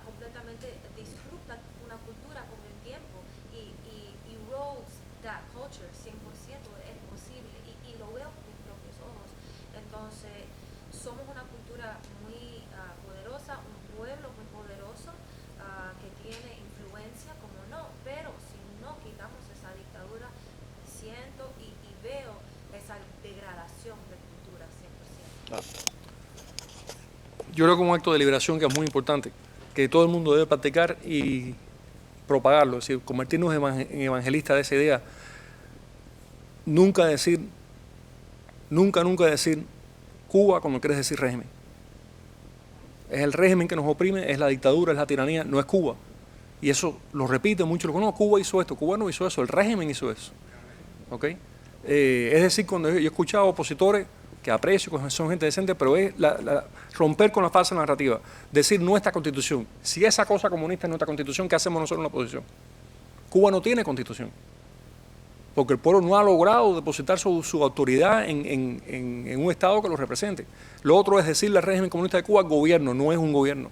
completamente disrupta una cultura con el tiempo y erodes that culture 100%, es posible, y lo veo con mis propios ojos. Entonces somos una cultura muy poderosa, un pueblo muy poderoso que tiene influencia, como no, pero si no quitamos esa dictadura, siento y veo esa degradación de cultura 100%. Yo creo que un acto de liberación que es muy importante, que todo el mundo debe practicar y propagarlo, es decir, convertirnos en evangelistas de esa idea. Nunca decir Cuba como quieres decir régimen. Es el régimen que nos oprime, es la dictadura, es la tiranía, no es Cuba. Y eso lo repite mucho, no, Cuba hizo esto, Cuba no hizo eso, el régimen hizo eso. ¿Ok? Es decir, cuando yo he escuchado opositores que aprecio, que son gente decente, pero es romper con la falsa narrativa, decir nuestra constitución. Si esa cosa comunista es nuestra constitución, ¿qué hacemos nosotros en la oposición? Cuba no tiene constitución, porque el pueblo no ha logrado depositar su autoridad en un Estado que lo represente. Lo otro es decirle al régimen comunista de Cuba, gobierno, no es un gobierno.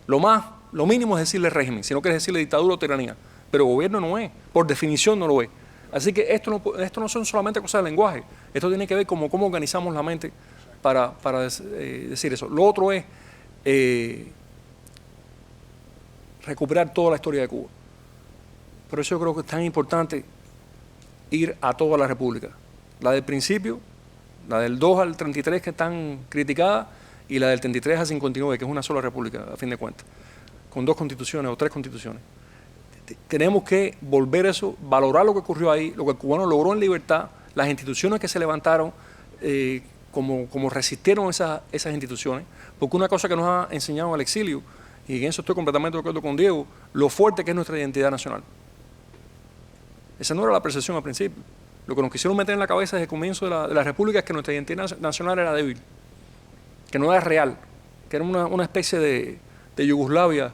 Lo mínimo es decirle régimen, si no quieres decirle dictadura o tiranía, pero gobierno no es, por definición no lo es. Así que esto no son solamente cosas de lenguaje, esto tiene que ver con cómo organizamos la mente para decir eso. Lo otro es recuperar toda la historia de Cuba. Por eso yo creo que es tan importante ir a toda la república. La del principio, la del 2 al 33 que están criticadas, y la del 33 al 59, que es una sola república, a fin de cuentas, con 2 constituciones o 3 constituciones. Tenemos que volver eso, valorar lo que ocurrió ahí, lo que el cubano logró en libertad, las instituciones que se levantaron, como resistieron esas instituciones, porque una cosa que nos ha enseñado el exilio, y en eso estoy completamente de acuerdo con Diego, lo fuerte que es nuestra identidad nacional. Esa no era la percepción al principio. Lo que nos quisieron meter en la cabeza desde el comienzo de la República es que nuestra identidad nacional era débil, que no era real, que era una especie de Yugoslavia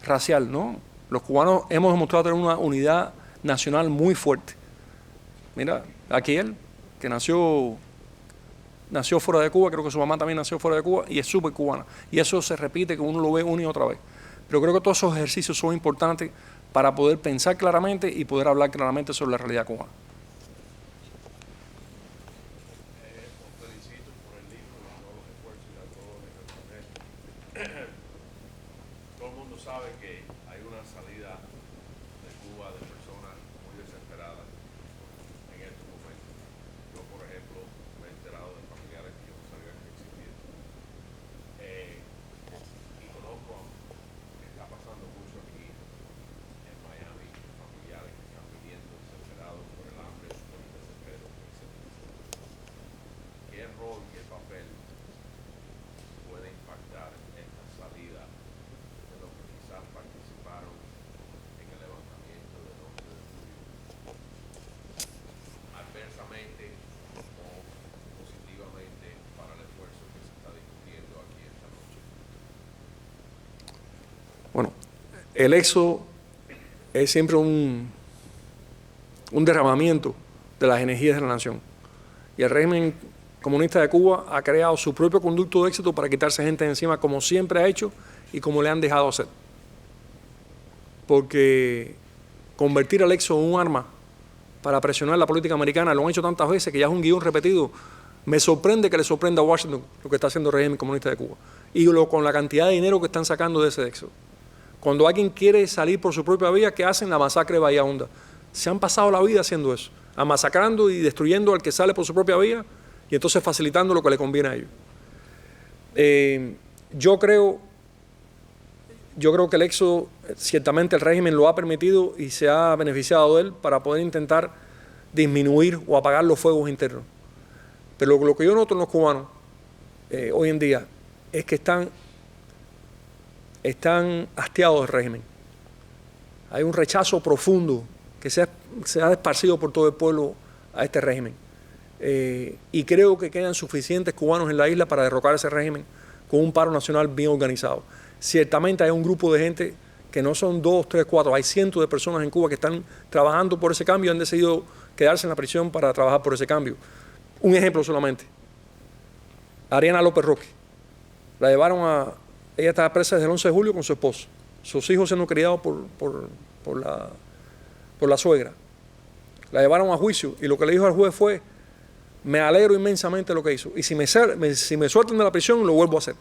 racial, ¿no? Los cubanos hemos demostrado tener una unidad nacional muy fuerte. Mira, aquel que nació fuera de Cuba, creo que su mamá también nació fuera de Cuba y es súper cubana. Y eso se repite, que uno lo ve una y otra vez. Pero creo que todos esos ejercicios son importantes para poder pensar claramente y poder hablar claramente sobre la realidad cubana. Os felicito por el libro y todos los esfuerzos y a todos los extranjeros. Todo el mundo sabe que hay una salida de Cuba de personas muy desesperadas en estos momentos. Yo, por ejemplo, me he enterado de familiares que yo no sabía que existían. Y conozco que está pasando mucho aquí en Miami, familiares que están viviendo desesperados por el hambre, por el desespero, etc. ¿Qué rol, qué papel puede impactar esta salida de los que quizás participaron en el levantamiento del 11 de julio, adversamente o positivamente, para el esfuerzo que se está discutiendo aquí esta noche? Bueno, el éxodo es siempre un derramamiento de las energías de la nación. Y el régimen comunista de Cuba ha creado su propio conducto de éxito para quitarse gente de encima, como siempre ha hecho y como le han dejado hacer. Porque convertir al éxodo en un arma para presionar la política americana lo han hecho tantas veces que ya es un guión repetido. Me sorprende que le sorprenda a Washington lo que está haciendo el régimen comunista de Cuba y con la cantidad de dinero que están sacando de ese éxodo. Cuando alguien quiere salir por su propia vía, ¿qué hacen? La masacre de Bahía Honda. Se han pasado la vida haciendo eso, masacrando y destruyendo al que sale por su propia vía y entonces facilitando lo que le conviene a ellos. Yo creo que el éxodo, ciertamente el régimen lo ha permitido y se ha beneficiado de él para poder intentar disminuir o apagar los fuegos internos. Pero lo que yo noto en los cubanos hoy en día es que están hastiados del régimen. Hay un rechazo profundo que se ha esparcido por todo el pueblo a este régimen. Y creo que quedan suficientes cubanos en la isla para derrocar ese régimen con un paro nacional bien organizado. Ciertamente hay un grupo de gente que no son 2, 3, 4, hay cientos de personas en Cuba que están trabajando por ese cambio y han decidido quedarse en la prisión para trabajar por ese cambio. Un ejemplo solamente. Ariana López Roque. La llevaron ella estaba presa desde el 11 de julio con su esposo. Sus hijos siendo criados por la suegra. La llevaron a juicio y lo que le dijo al juez fue: me alegro inmensamente de lo que hizo y si me sueltan de la prisión lo vuelvo a hacer.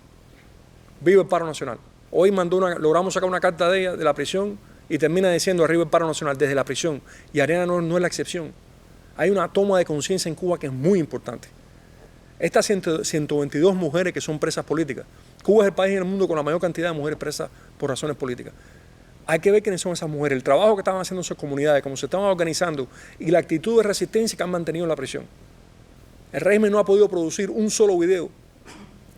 Vive el paro nacional. Hoy logramos sacar una carta de ella de la prisión y termina diciendo: arriba el paro nacional desde la prisión. Y Ariana no es la excepción. Hay una toma de conciencia en Cuba que es muy importante. Estas 122 mujeres que son presas políticas. Cuba es el país en el mundo con la mayor cantidad de mujeres presas por razones políticas. Hay que ver quiénes son esas mujeres, el trabajo que estaban haciendo en sus comunidades, cómo se estaban organizando y la actitud de resistencia que han mantenido en la prisión. El régimen no ha podido producir un solo video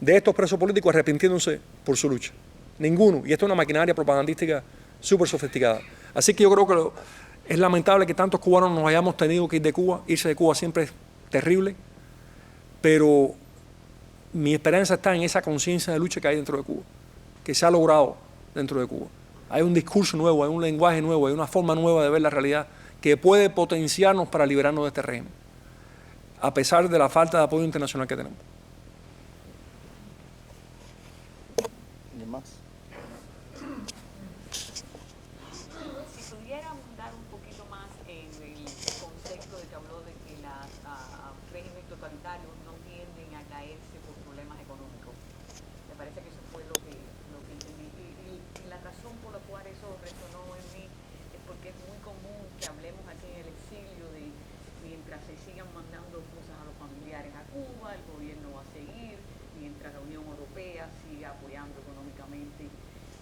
de estos presos políticos arrepintiéndose por su lucha. Ninguno. Y esto es una maquinaria propagandística súper sofisticada. Así que yo creo que es lamentable que tantos cubanos nos hayamos tenido que ir de Cuba. Irse de Cuba siempre es terrible. Pero mi esperanza está en esa conciencia de lucha que hay dentro de Cuba, que se ha logrado dentro de Cuba. Hay un discurso nuevo, hay un lenguaje nuevo, hay una forma nueva de ver la realidad que puede potenciarnos para liberarnos de este régimen, a pesar de la falta de apoyo internacional que tenemos. ¿Alguien más? Si pudiera abundar un poquito más en el concepto de que habló de que los regímenes totalitarios no tienden a caerse por problemas económicos. Me parece que eso fue lo que entendí. Y la razón por la cual eso resonó en mí es porque es muy común que hablemos aquí en el exilio de mientras se sigan mandando cosas a los familiares a Cuba, el gobierno va a seguir, mientras la Unión Europea siga apoyando económicamente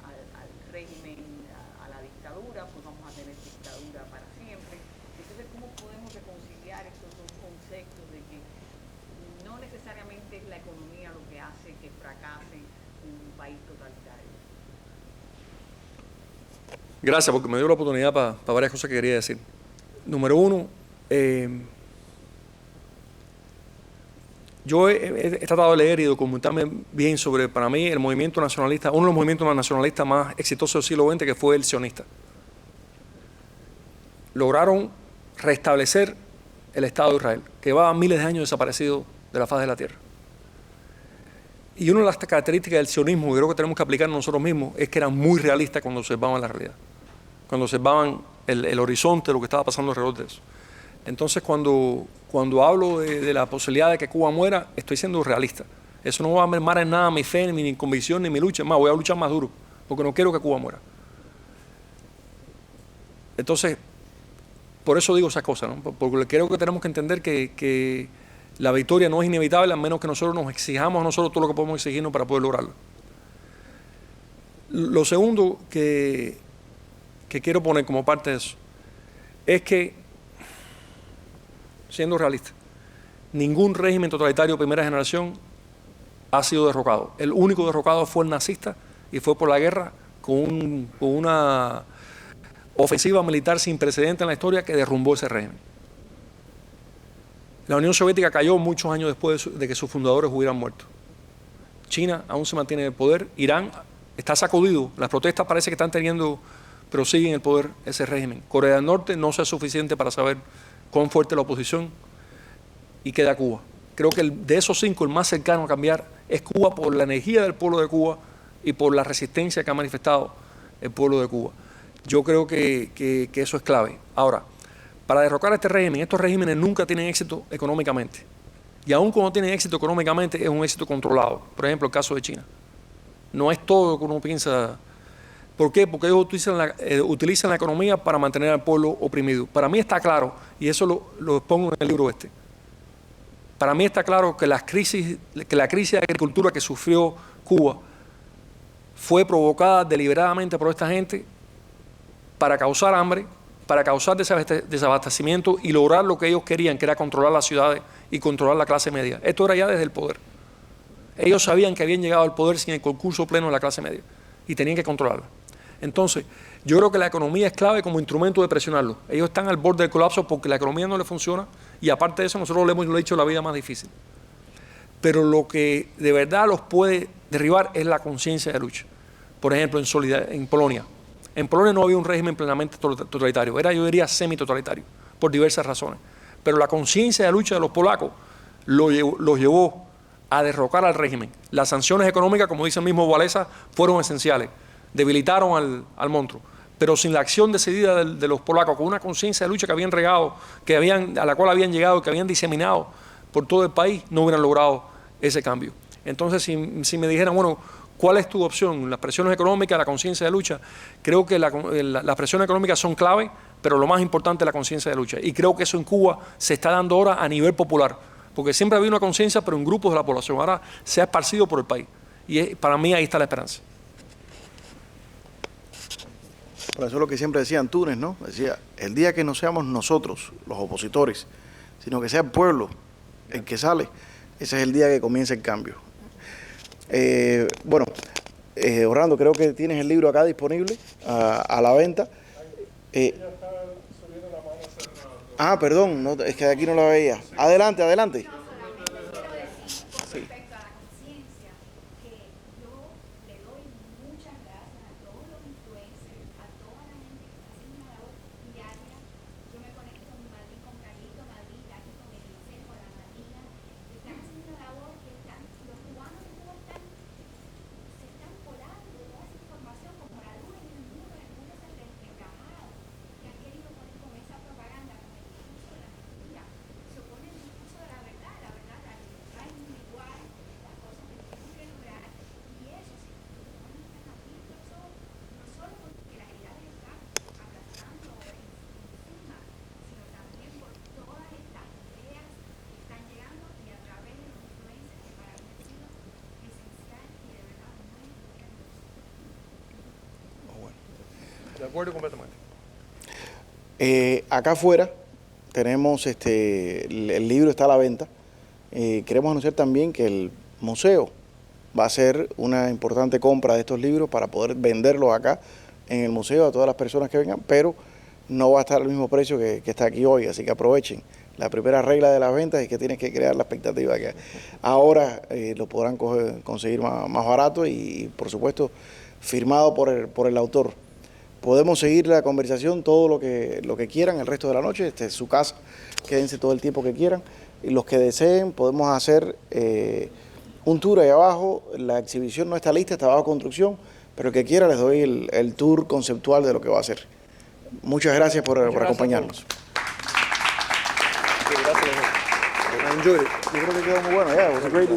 al régimen, a la dictadura, pues vamos a tener dictadura para siempre. Entonces, podemos reconciliar estos dos conceptos de que no necesariamente es la economía lo que hace que fracase un país totalitario? Gracias, porque me dio la oportunidad para varias cosas que quería decir. Número uno, yo he tratado de leer y documentarme bien sobre, para mí, el movimiento nacionalista, uno de los movimientos nacionalistas más exitosos del siglo XX, que fue el sionista. Lograron restablecer el Estado de Israel, que llevaba miles de años desaparecido de la faz de la tierra. Y una de las características del sionismo que creo que tenemos que aplicar nosotros mismos es que eran muy realistas cuando observaban la realidad, cuando observaban el horizonte, lo que estaba pasando alrededor de eso. Entonces, cuando hablo de la posibilidad de que Cuba muera, estoy siendo realista. Eso no va a mermar en nada mi fe, ni mi convicción, ni mi lucha. Más, voy a luchar más duro, porque no quiero que Cuba muera. Entonces, por eso digo esas cosas, ¿no? Porque creo que tenemos que entender que la victoria no es inevitable, a menos que nosotros nos exijamos a nosotros todo lo que podemos exigirnos para poder lograrlo. Lo segundo que quiero poner como parte de eso es que, siendo realista, ningún régimen totalitario de primera generación ha sido derrocado. El único derrocado fue el nazista, y fue por la guerra, con una ofensiva militar sin precedente en la historia que derrumbó ese régimen. La Unión Soviética cayó muchos años después de que sus fundadores hubieran muerto. China aún se mantiene en el poder. Irán está sacudido. Las protestas parece que están teniendo, pero sigue en el poder ese régimen. Corea del Norte no sea suficiente para saber cuán fuerte la oposición, y queda Cuba. Creo que de esos 5 el más cercano a cambiar es Cuba, por la energía del pueblo de Cuba y por la resistencia que ha manifestado el pueblo de Cuba. Yo creo que eso es clave. Ahora, para derrocar este régimen, estos regímenes nunca tienen éxito económicamente. Y aun cuando tienen éxito económicamente, es un éxito controlado. Por ejemplo, el caso de China. No es todo lo que uno piensa. ¿Por qué? Porque ellos utilizan la economía para mantener al pueblo oprimido. Para mí está claro, y eso lo expongo en el libro este. Para mí está claro que la crisis de agricultura que sufrió Cuba fue provocada deliberadamente por esta gente para causar hambre, para causar desabastecimiento y lograr lo que ellos querían, que era controlar las ciudades y controlar la clase media. Esto era ya desde el poder. Ellos sabían que habían llegado al poder sin el concurso pleno de la clase media y tenían que controlarla. Entonces, yo creo que la economía es clave como instrumento de presionarlo. Ellos están al borde del colapso porque la economía no les funciona, y aparte de eso nosotros le hemos hecho la vida más difícil. Pero lo que de verdad los puede derribar es la conciencia de lucha. Por ejemplo, en Polonia. En Polonia no había un régimen plenamente totalitario, era, yo diría, semi-totalitario, por diversas razones. Pero la conciencia de lucha de los polacos los llevó a derrocar al régimen. Las sanciones económicas, como dice el mismo Walesa, fueron esenciales, debilitaron al monstruo. Pero sin la acción decidida de los polacos, con una conciencia de lucha que habían regado, a la cual habían llegado, que habían diseminado por todo el país, no hubieran logrado ese cambio. Entonces, si me dijeran, bueno, ¿cuál es tu opción? Las presiones económicas, la conciencia de lucha. Creo que las presiones económicas son clave, pero lo más importante es la conciencia de lucha. Y creo que eso en Cuba se está dando ahora a nivel popular, porque siempre había una conciencia, pero en grupos de la población. Ahora se ha esparcido por el país. Y para mí ahí está la esperanza. Por eso es lo que siempre decía Antunes, ¿no? Decía, el día que no seamos nosotros, los opositores, sino que sea el pueblo el que sale, ese es el día que comienza el cambio. Orlando, creo que tienes el libro acá disponible a la venta. Perdón, no, es que de aquí no la veía. Adelante, adelante. Sí. De acuerdo completamente. Acá afuera tenemos el libro está a la venta. Queremos anunciar también que el museo va a hacer una importante compra de estos libros para poder venderlos acá en el museo a todas las personas que vengan, pero no va a estar al mismo precio que está aquí hoy, así que aprovechen. La primera regla de las ventas es que tienes que crear la expectativa que ahora lo podrán conseguir más barato y por supuesto firmado por el autor. Podemos seguir la conversación todo lo que quieran el resto de la noche. Esta es su casa, quédense todo el tiempo que quieran. Y los que deseen podemos hacer un tour ahí abajo. La exhibición no está lista, está bajo construcción, pero el que quiera les doy el tour conceptual de lo que va a hacer. Muchas gracias por acompañarnos. Yo creo que quedó muy bueno. Yeah, it was a great